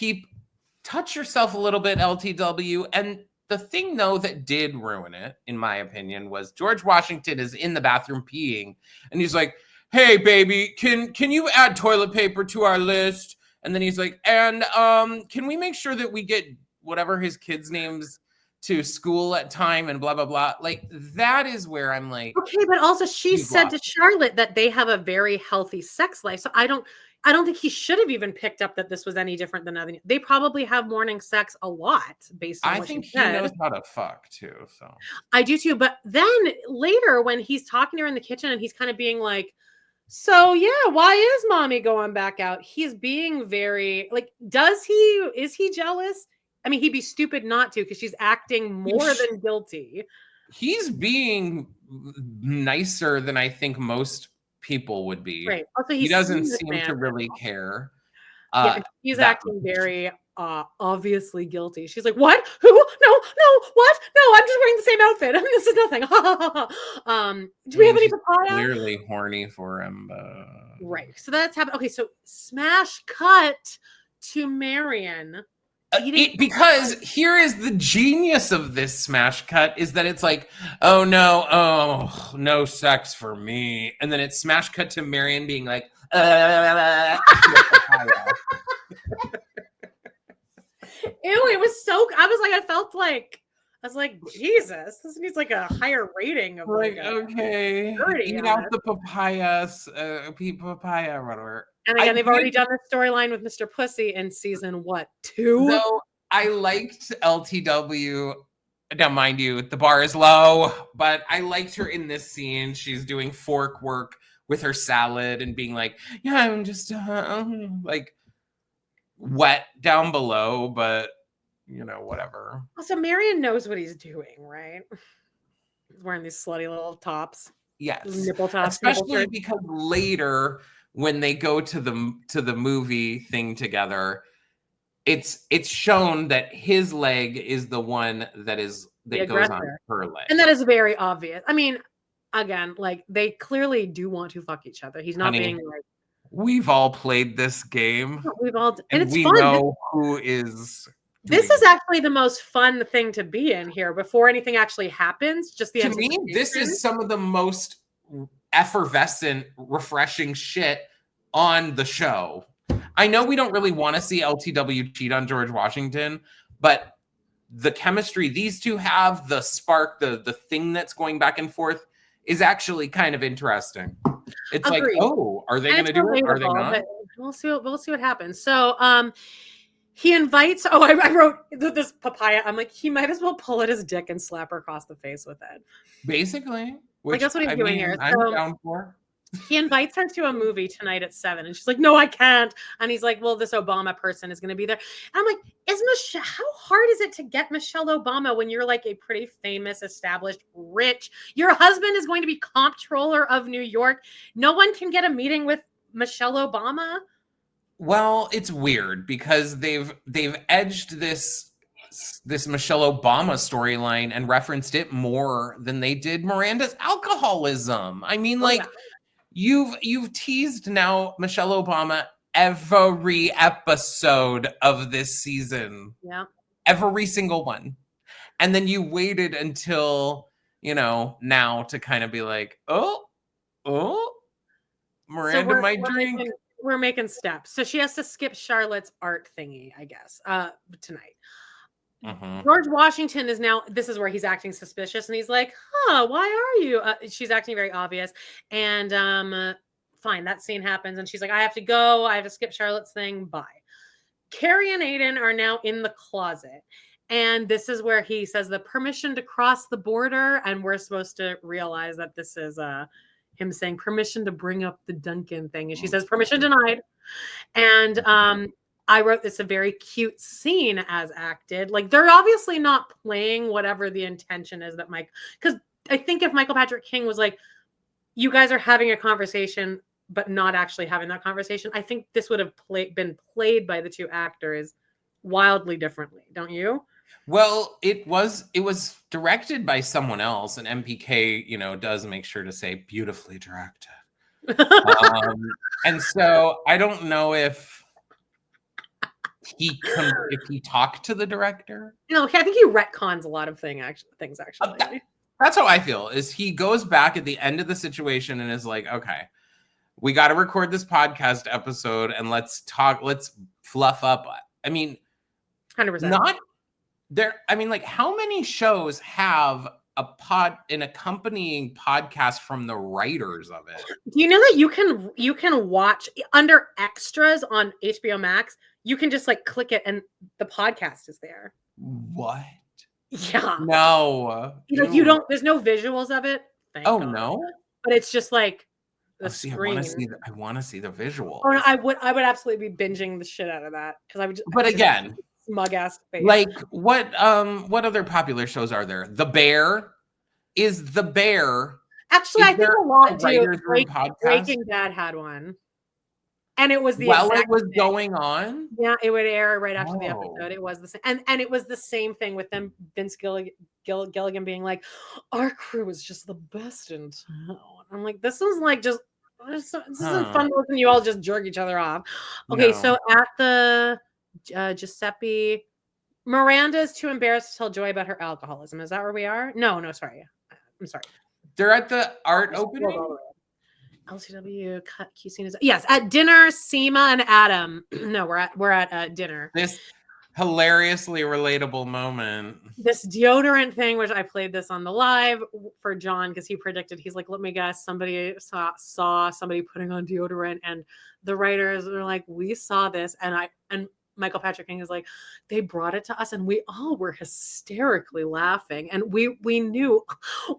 touch yourself a little bit, LTW. And the thing, though, that did ruin it, in my opinion, was George Washington is in the bathroom peeing. And he's like, hey, baby, can you add toilet paper to our list? And then he's like, and can we make sure that we get whatever his kids' names to school at time and blah, blah, blah. Like, that is where I'm like. Okay, but also she said to Charlotte that they have a very healthy sex life. So I don't think he should have even picked up that this was any different than other. They probably have morning sex a lot based on what she said. I think he knows how to fuck too. So I do too. But then later when he's talking to her in the kitchen and he's kind of being like, so yeah, why is mommy going back out? He's being very like, is he jealous? I mean, he'd be stupid not to because she's acting more than guilty. He's being nicer than I think most people would be. Right. Also, he doesn't seem to really care. Yeah, he's acting very obviously guilty. She's like, what? Who? No, what? No, I'm just wearing the same outfit. I mean, this is nothing. Do we have any papaya? Clearly horny for him. Right. So that's happened. Okay, so smash cut to Marion. Because here is the genius of this smash cut is that it's like, oh no sex for me, and then it's smash cut to Marion being like, Ew, it was so. I was like, Jesus, this needs like a higher rating of like okay, eat out the papayas, papaya, whatever. And again, they've already done the storyline with Mr. Pussy in season 2? So I liked LTW. Now, mind you, the bar is low, but I liked her in this scene. She's doing fork work with her salad and being like, yeah, I'm just like wet down below, but whatever. Also, Marion knows what he's doing, right? He's wearing these slutty little tops. Yes. Nipple tops. Especially because later when they go to the movie thing together, it's shown that his leg is the one that goes on her leg. And that is very obvious. I mean, again, like they clearly do want to fuck each other. He's not being like, we've all played this game. And it's we fun. know who is. This is actually the most fun thing to be in here before anything actually happens. Just the anticipation. To me, this is some of the most effervescent, refreshing shit on the show. I know we don't really want to see LTW cheat on George Washington, but the chemistry these two have, the spark, the thing that's going back and forth is actually kind of interesting. It's Agreed. Like, oh, are they going to do it? Are they not? We'll see what happens. So, he invites. Oh, I wrote this papaya. I'm like, he might as well pull at his dick and slap her across the face with it. Basically, which that's what he's doing here. I'm down for. He invites her to a movie tonight at 7, and she's like, no, I can't. And he's like, well, this Obama person is going to be there. And I'm like, how hard is it to get Michelle Obama when you're like a pretty famous, established, rich, your husband is going to be comptroller of New York. No one can get a meeting with Michelle Obama. Well, it's weird because they've edged this Michelle Obama storyline and referenced it more than they did Miranda's alcoholism. I mean, like, you've teased now Michelle Obama every episode of this season. Yeah. Every single one. And then you waited until, now to kind of be like, oh, Miranda might drink. We're making steps. So she has to skip Charlotte's art thingy, I guess, tonight. Mm-hmm. George Washington is now, this is where he's acting suspicious, and he's like, why are you? She's acting very obvious. And fine, that scene happens, and she's like, I have to go. I have to skip Charlotte's thing. Bye. Carrie and Aiden are now in the closet. And this is where he says the permission to cross the border. And we're supposed to realize that this is him saying permission to bring up the Duncan thing. And she says permission denied. And I wrote this a very cute scene as acted. Like, they're obviously not playing whatever the intention is that because I think if Michael Patrick King was like, you guys are having a conversation, but not actually having that conversation, I think this would have been played by the two actors wildly differently. Don't you? Well, it was directed by someone else, and MPK, does make sure to say beautifully directed. And so I don't know if he talked to the director. No, I think he retcons a lot of things actually. That's how I feel, is he goes back at the end of the situation and is like, okay, we got to record this podcast episode and let's fluff up. I mean, 100%. Not there. I mean, like, how many shows have an accompanying podcast from the writers of it? Do you know that you can watch under extras on HBO Max? You can just like click it and the podcast is there. What? Yeah. No. Like, there's no visuals of it. Thank God. No. But it's just like the screen. I want to see the visuals. Oh, no, I would absolutely be binging the shit out of that because I would. But again, smug ass face. Like, what other popular shows are there? The Bear. Is The Bear? Actually, I think a lot do. Breaking Bad had one. And it was it was going on. Yeah, it would air right after the episode. It was the same, and it was the same thing with them. Vince Gilligan being like, "Our crew is just the best in town." I'm like, "This is like just this isn't fun to listen. You all just jerk each other off." Okay, so at the Giuseppe, Miranda is too embarrassed to tell Joy about her alcoholism. Is that where we are? No, sorry. I'm sorry. They're at the art opening. LTW Q scene is at dinner. Sema and Adam. No, we're at dinner. This hilariously relatable moment. This deodorant thing, which I played this on the live for John because he predicted. He's like, let me guess, somebody saw somebody putting on deodorant, and the writers are like, we saw this, and Michael Patrick King is like, they brought it to us and we all were hysterically laughing, and we knew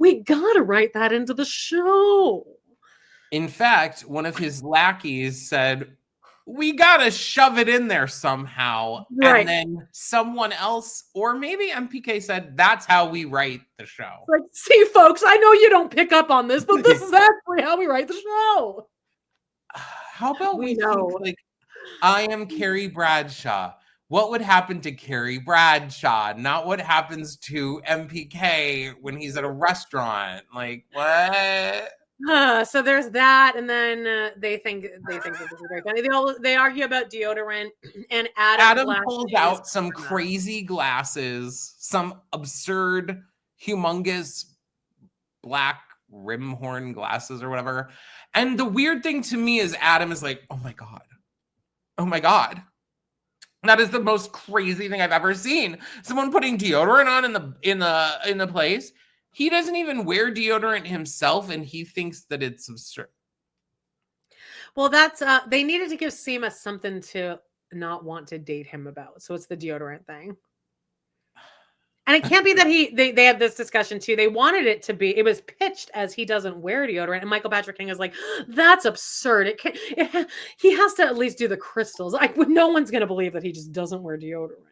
we gotta write that into the show. In fact, one of his lackeys said, we gotta shove it in there somehow. Right. And then someone else, or maybe MPK said, that's how we write the show. Like, see, folks, I know you don't pick up on this, but this is actually how we write the show. How about we think, like, I am Carrie Bradshaw. What would happen to Carrie Bradshaw? Not what happens to MPK when he's at a restaurant. Like, what? So there's that, and then they think that this is very funny. They argue about deodorant, and Adam pulls out some crazy glasses, some absurd, humongous black rimhorn glasses or whatever. And the weird thing to me is Adam is like, oh my god, that is the most crazy thing I've ever seen. Someone putting deodorant on in the place. He doesn't even wear deodorant himself, and he thinks that it's absurd. Well, that's they needed to give Seema something to not want to date him about, so it's the deodorant thing. And it can't be that they had this discussion too. They wanted it to be, it was pitched as he doesn't wear deodorant. And Michael Patrick King is like, that's absurd. He has to at least do the crystals. No one's going to believe that he just doesn't wear deodorant.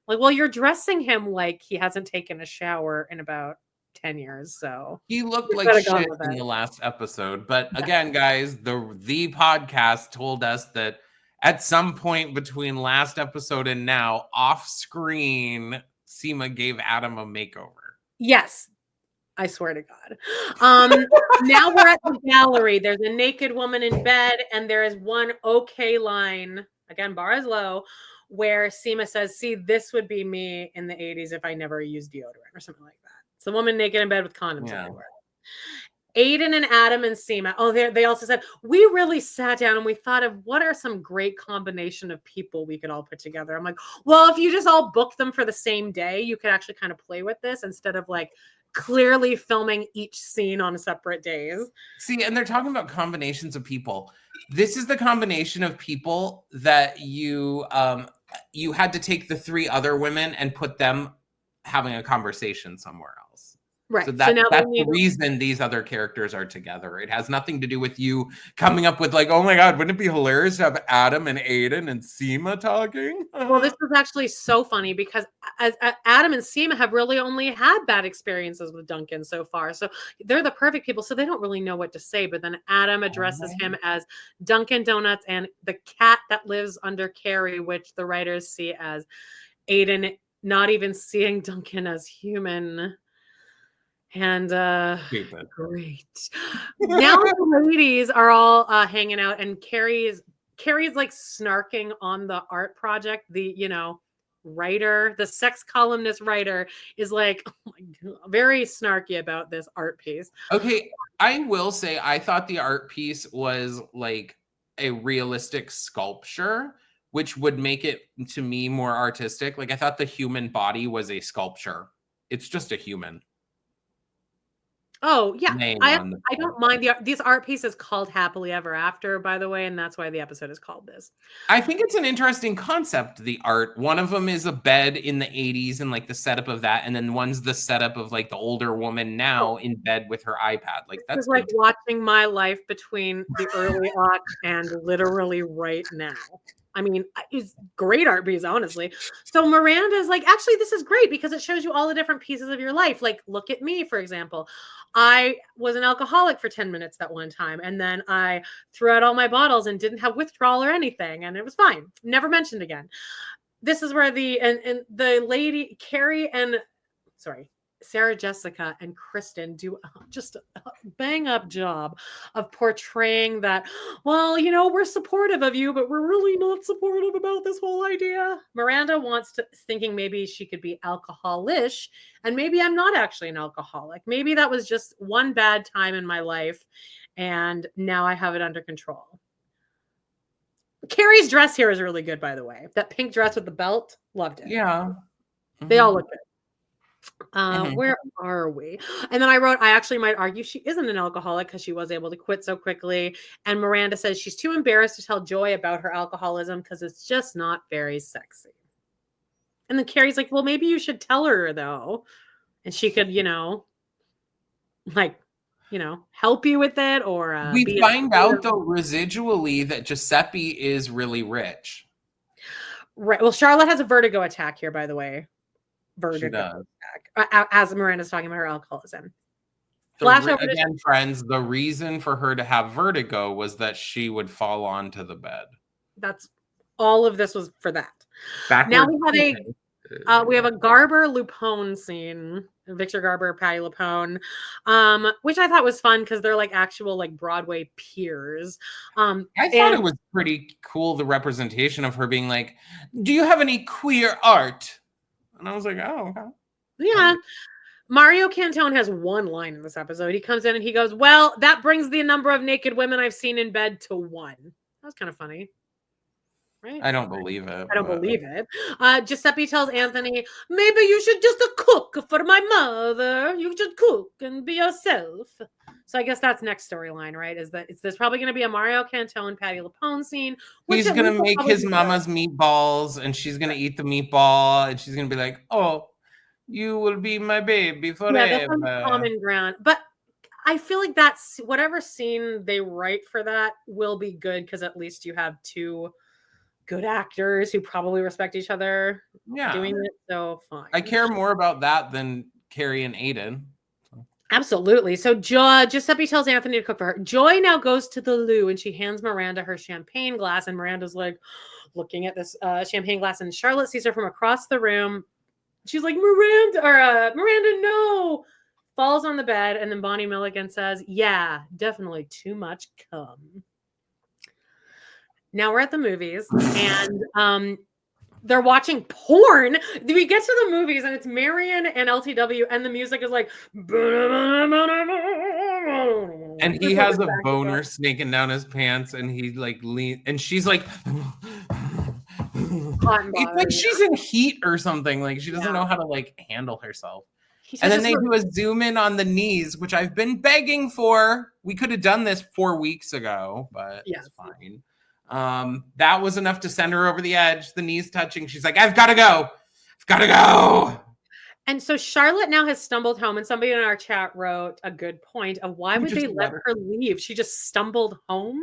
Like, well, you're dressing him like he hasn't taken a shower in about 10 years. So he looked like shit in the last episode. But again, guys, the podcast told us that at some point between last episode and now, off screen, Seema gave Adam a makeover. Yes. I swear to God. Now we're at the gallery. There's a naked woman in bed, and there is one okay line, again, bar is low, where Seema says, see, this would be me in the 80s if I never used deodorant or something like that. It's a woman naked in bed with condoms everywhere. Aiden and Adam and Seema. Oh, they also said, we really sat down and we thought of what are some great combination of people we could all put together. I'm like, well, if you just all book them for the same day, you could actually kind of play with this instead of like clearly filming each scene on separate days. See, and they're talking about combinations of people. This is the combination of people that you had to take the 3 other women and put them having a conversation somewhere else. Right. So that's the reason these other characters are together. It has nothing to do with you coming up with like, oh my God, wouldn't it be hilarious to have Adam and Aiden and Seema talking? Well, this is actually so funny because as Adam and Seema have really only had bad experiences with Duncan so far. So they're the perfect people. So they don't really know what to say. But then Adam addresses him as Dunkin' Donuts and the cat that lives under Carrie, which the writers see as Aiden not even seeing Duncan as human. And great. Now the ladies are all hanging out, and Carrie's like snarking on the art project. The writer, the sex columnist writer, is like, oh my God, very snarky about this art piece. Okay, I will say I thought the art piece was like a realistic sculpture, which would make it to me more artistic. Like I thought the human body was a sculpture. It's just a human. Oh yeah, I don't mind these art pieces called Happily Ever After, by the way, and that's why the episode is called this. I think it's an interesting concept, the art. One of them is a bed in the 80s and like the setup of that, and then one's the setup of like the older woman now in bed with her iPad. Like that's like watching my life between the early aughts and literally right now. I mean, it's great art piece, honestly. So Miranda is like, actually, this is great because it shows you all the different pieces of your life. Like, look at me, for example. I was an alcoholic for 10 minutes that one time. And then I threw out all my bottles and didn't have withdrawal or anything. And it was fine. Never mentioned again. This is where the lady, Carrie and, Sarah Jessica and Kristen do just a bang up job of portraying that, well, we're supportive of you, but we're really not supportive about this whole idea. Miranda thinking maybe she could be alcoholish, and maybe I'm not actually an alcoholic. Maybe that was just one bad time in my life, and now I have it under control. Carrie's dress here is really good, by the way. That pink dress with the belt, loved it. Yeah. They all look good. Where are we? And then I actually might argue she isn't an alcoholic because she was able to quit so quickly. And Miranda says she's too embarrassed to tell Joy about her alcoholism because it's just not very sexy. And then Carrie's like, well, maybe you should tell her though. And she could, help you with it, or we find out though residually that Giuseppe is really rich. Right. Well, Charlotte has a vertigo attack here, by the way. Vertigo attack, as Miranda's talking about her alcoholism. Again, friends, the reason for her to have vertigo was that she would fall onto the bed. That's all of this was for that. Now we have a Garber Lupone scene. Victor Garber, Patti LuPone, which I thought was fun because they're like actual like Broadway peers. I thought it was pretty cool, the representation of her being like, do you have any queer art? And I was like, oh, okay. Yeah. Mario Cantone has one line in this episode. He comes in and he goes, well, that brings the number of naked women I've seen in bed to 1. That was kind of funny. Right? I don't believe it. I don't believe it. Giuseppe tells Anthony, maybe you should just cook for my mother. You should cook and be yourself. So I guess that's next storyline, right? There's probably going to be a Mario Cantone, Patti LuPone scene. He's going to make his mama's meatballs, and she's going to eat the meatball, and she's going to be like, oh, You will be my baby Yeah, that's on the forever. common ground. But I feel like that's whatever scene they write for that will be good because at least you have two good actors who probably respect each other Yeah. doing it. So fine. I care more about that than Carrie and Aiden. Absolutely. So Giuseppe tells Anthony to cook for her. Joy now goes to the loo and she hands Miranda her champagne glass. And Miranda's like looking at this champagne glass, and Charlotte sees her from across the room. She's like, Miranda, no. Falls on the bed, and then Bonnie Milligan says, yeah, definitely too much cum. Now we're at the movies, and they're watching porn. We get to the movies, and it's Marion and LTW, and the music is like, and he has a boner snaking down his pants, and he like lean, and she's like, it's like she's in heat or something. Like she doesn't know how to like handle herself. And then they do a zoom in on the knees, which I've been begging for. We could have done this 4 weeks ago, but it's fine. That was enough to send her over the edge, the knees touching. She's like, I've got to go. I've got to go. And so Charlotte now has stumbled home, and somebody in our chat wrote a good point of why would they let her leave? She just stumbled home.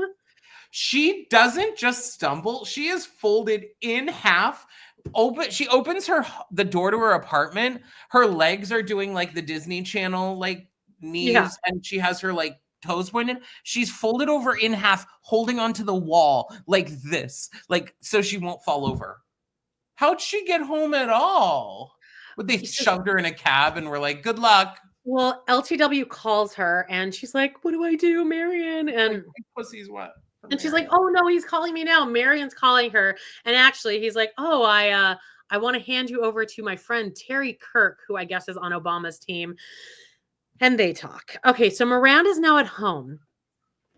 She doesn't just stumble. She is folded in half. She opens the door to her apartment. Her legs are doing like the Disney Channel like knees, and she has her like toes pointed. She's folded over in half, holding onto the wall like this, like so she won't fall over. How'd she get home at all? Would they shoved her in a cab and were like, good luck? Well, LTW calls her and she's like, what do I do, Marion? And my pussy's wet. And she's like, oh no, he's calling me now. Marion's calling her. And actually he's like, oh, I want to hand you over to my friend Terry Kirk, who I guess is on Obama's team. And they talk. Okay, so Miranda's now at home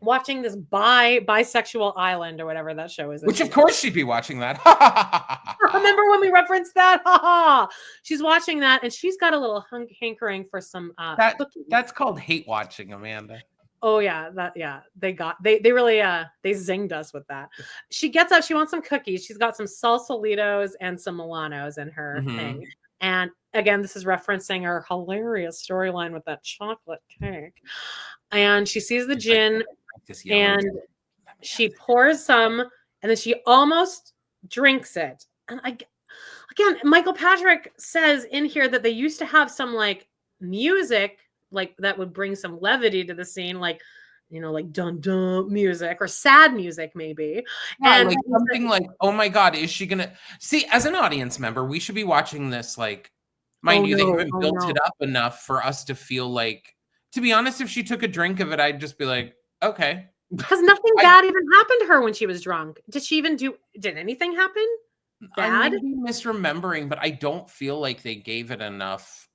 watching this bisexual island or whatever that show is. Which of course she'd be watching that. Remember when we referenced that? She's watching that and she's got a little hankering for some that's called hate watching, Amanda. Oh yeah, they really they zinged us with that. She gets up, she wants some cookies. She's got some Salsalitos and some Milanos in her thing. And again, this is referencing her hilarious storyline with that chocolate cake. And she sees the gin and she pours some and then she almost drinks it. And again, Michael Patrick says in here that they used to have some like music like that would bring some levity to the scene, like, you know, like dun dun music or sad music maybe. Yeah, and like something like, oh my God, is she gonna see? As an audience member, we should be watching this like, mind you, they haven't built it up enough for us to feel like, to be honest, if she took a drink of it, I'd just be like, okay. Because nothing bad even happened to her when she was drunk. Did anything happen bad? I may be misremembering, but I don't feel like they gave it enough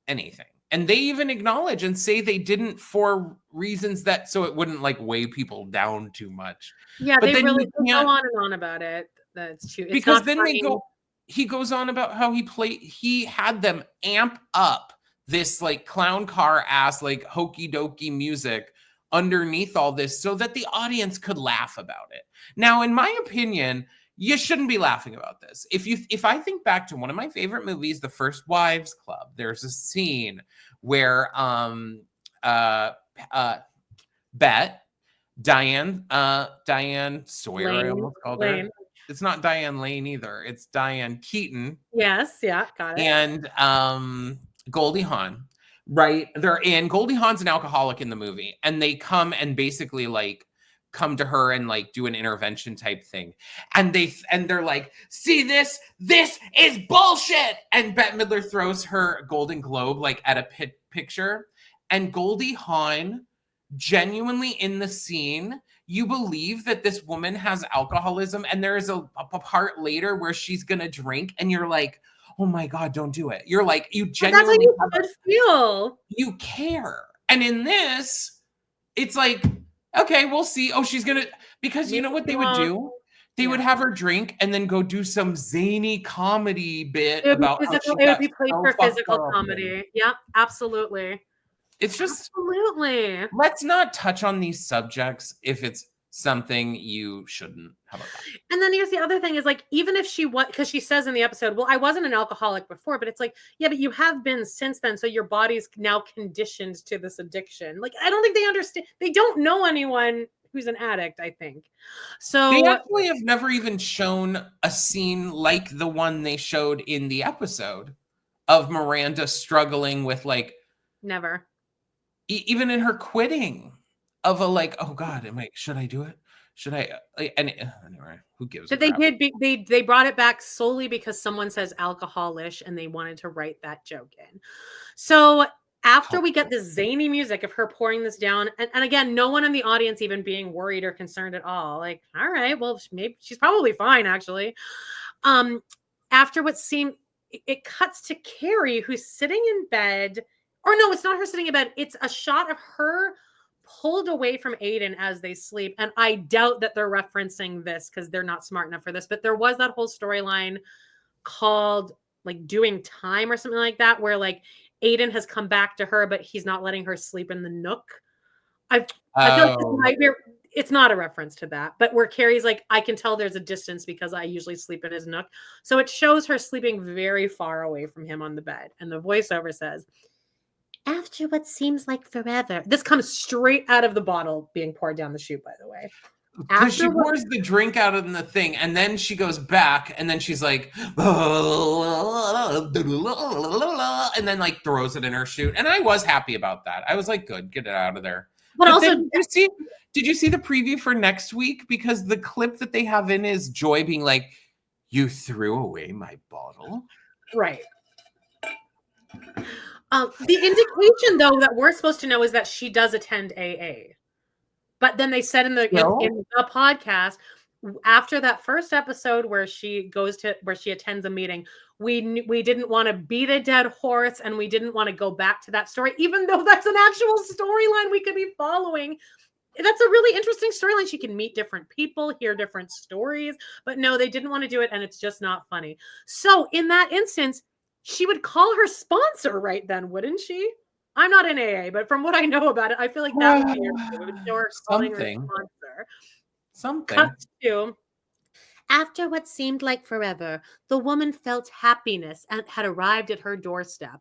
anything. And they even acknowledge and say they didn't for reasons that so it wouldn't like weigh people down too much. Yeah, but they really go on and on about it. That's true. It's because then he goes on about how he had them amp up this like clown car ass like hokey dokey music underneath all this so that the audience could laugh about it. Now, in my opinion, you shouldn't be laughing about this. If I think back to one of my favorite movies, The First Wives Club, there's a scene where Diane Sawyer, I almost called her. It's not Diane Lane either. It's Diane Keaton. Yes, yeah, got it. And Goldie Hawn, right? Goldie Hawn's an alcoholic in the movie, and they come and basically like come to her and like do an intervention type thing. And they're like, see this is bullshit. And Bette Midler throws her Golden Globe like at a picture. And Goldie Hawn genuinely in the scene, you believe that this woman has alcoholism. And there is a part later where she's going to drink and you're like, oh my God, don't do it. You're like, you genuinely feel. You care. And in this, it's like, okay, we'll see. Oh, she's going to, because you know what they would do? They would have her drink and then go do some zany comedy bit about it would be played for physical comedy. Yeah, absolutely. It's just, absolutely. Let's not touch on these subjects if it's something you shouldn't. How about that? And then here's the other thing is like, even if she was, because she says in the episode, well, I wasn't an alcoholic before, but it's like, yeah, but you have been since then. So your body's now conditioned to this addiction. Like, I don't think they understand. They don't know anyone who's an addict, I think. So they actually have never even shown a scene like the one they showed in the episode of Miranda struggling with like, never. Even in her quitting of a like, oh God, should I do it? Should I? Anyway, who gives a crap? They brought it back solely because someone says alcoholish and they wanted to write that joke in. So after we get this zany music of her pouring this down, and again, no one in the audience even being worried or concerned at all. Like, all right, well, maybe she's probably fine, actually. After what seemed, it cuts to Carrie, who's sitting in bed. Or no, it's not her sitting in bed. It's a shot of her pulled away from Aiden as they sleep. And I doubt that they're referencing this because they're not smart enough for this. But there was that whole storyline called like Doing Time or something like that, where like Aiden has come back to her, but he's not letting her sleep in the nook. I feel like it's not a reference to that, but where Carrie's like, I can tell there's a distance because I usually sleep in his nook. So it shows her sleeping very far away from him on the bed. And the voiceover says, after what seems like forever. This comes straight out of the bottle being poured down the chute, by the way. Because she pours the drink out of the thing, and then she goes back, and then she's like, and then like throws it in her chute. And I was happy about that. I was like, good, get it out of there. But also, then, did you see the preview for next week? Because the clip that they have in is Joy being like, you threw away my bottle? Right. The indication, though, that we're supposed to know is that she does attend AA. But then they said in the podcast, after that first episode where she attends a meeting, we didn't want to beat a dead horse and we didn't want to go back to that story, even though that's an actual storyline we could be following. That's a really interesting storyline. She can meet different people, hear different stories, but no, they didn't want to do it, and it's just not funny. So in that instance, she would call her sponsor right then, wouldn't she? I'm not in AA, but from what I know about it, I feel like that would be her calling her sponsor. Something. Cut to, after what seemed like forever, the woman felt happiness and had arrived at her doorstep.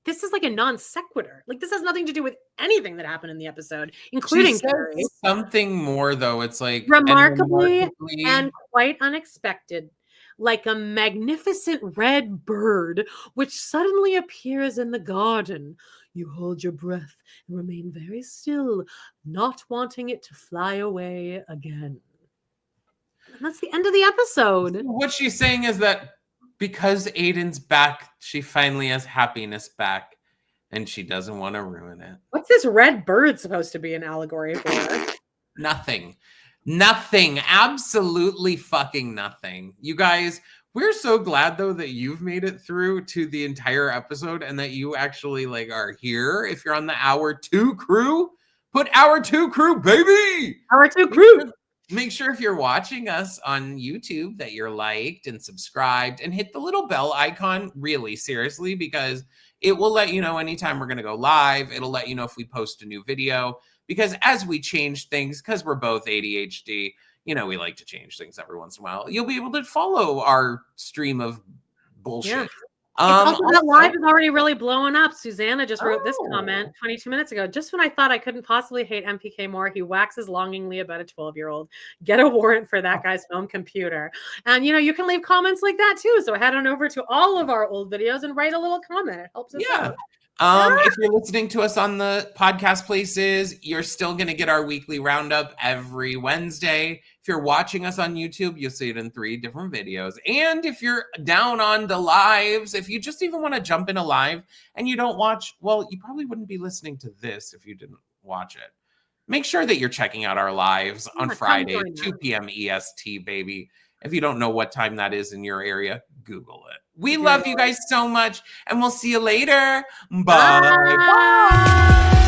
This is like a non sequitur. Like, this has nothing to do with anything that happened in the episode, including Carrie. Something more, though. It's like remarkably and quite unexpected, like a magnificent red bird which suddenly appears in the garden. You hold your breath and remain very still, not wanting it to fly away again. And that's the end of the episode. What she's saying is that because Aiden's back, she finally has happiness back, and she doesn't want to ruin it. What's this red bird supposed to be an allegory for? Nothing. Absolutely fucking nothing. You guys, we're so glad though that you've made it through to the entire episode and that you actually like are here. If you're on the Hour 2 crew, put Hour 2 crew, baby. Hour 2 crew. Make sure if you're watching us on YouTube that you're liked and subscribed and hit the little bell icon, really seriously, because it will let you know anytime we're going to go live. It'll let you know if we post a new video, because as we change things, because we're both ADHD, you know, we like to change things every once in a while. You'll be able to follow our stream of bullshit. Yeah. That live is already really blowing up. Susanna just wrote this comment 22 minutes ago. Just when I thought I couldn't possibly hate MPK more, he waxes longingly about a 12-year-old. Get a warrant for that guy's home computer. And, you know, you can leave comments like that too. So head on over to all of our old videos and write a little comment. It helps us out. If you're listening to us on the podcast places, you're still going to get our weekly roundup every Wednesday. If you're watching us on YouTube, you'll see it in 3 different videos. And if you're down on the lives, if you just even want to jump in a live and you don't watch, well, you probably wouldn't be listening to this if you didn't watch it. Make sure that you're checking out our lives on Friday, 2 p.m. EST, baby. If you don't know what time that is in your area, Google it. We love you guys so much, and we'll see you later. Bye. Bye.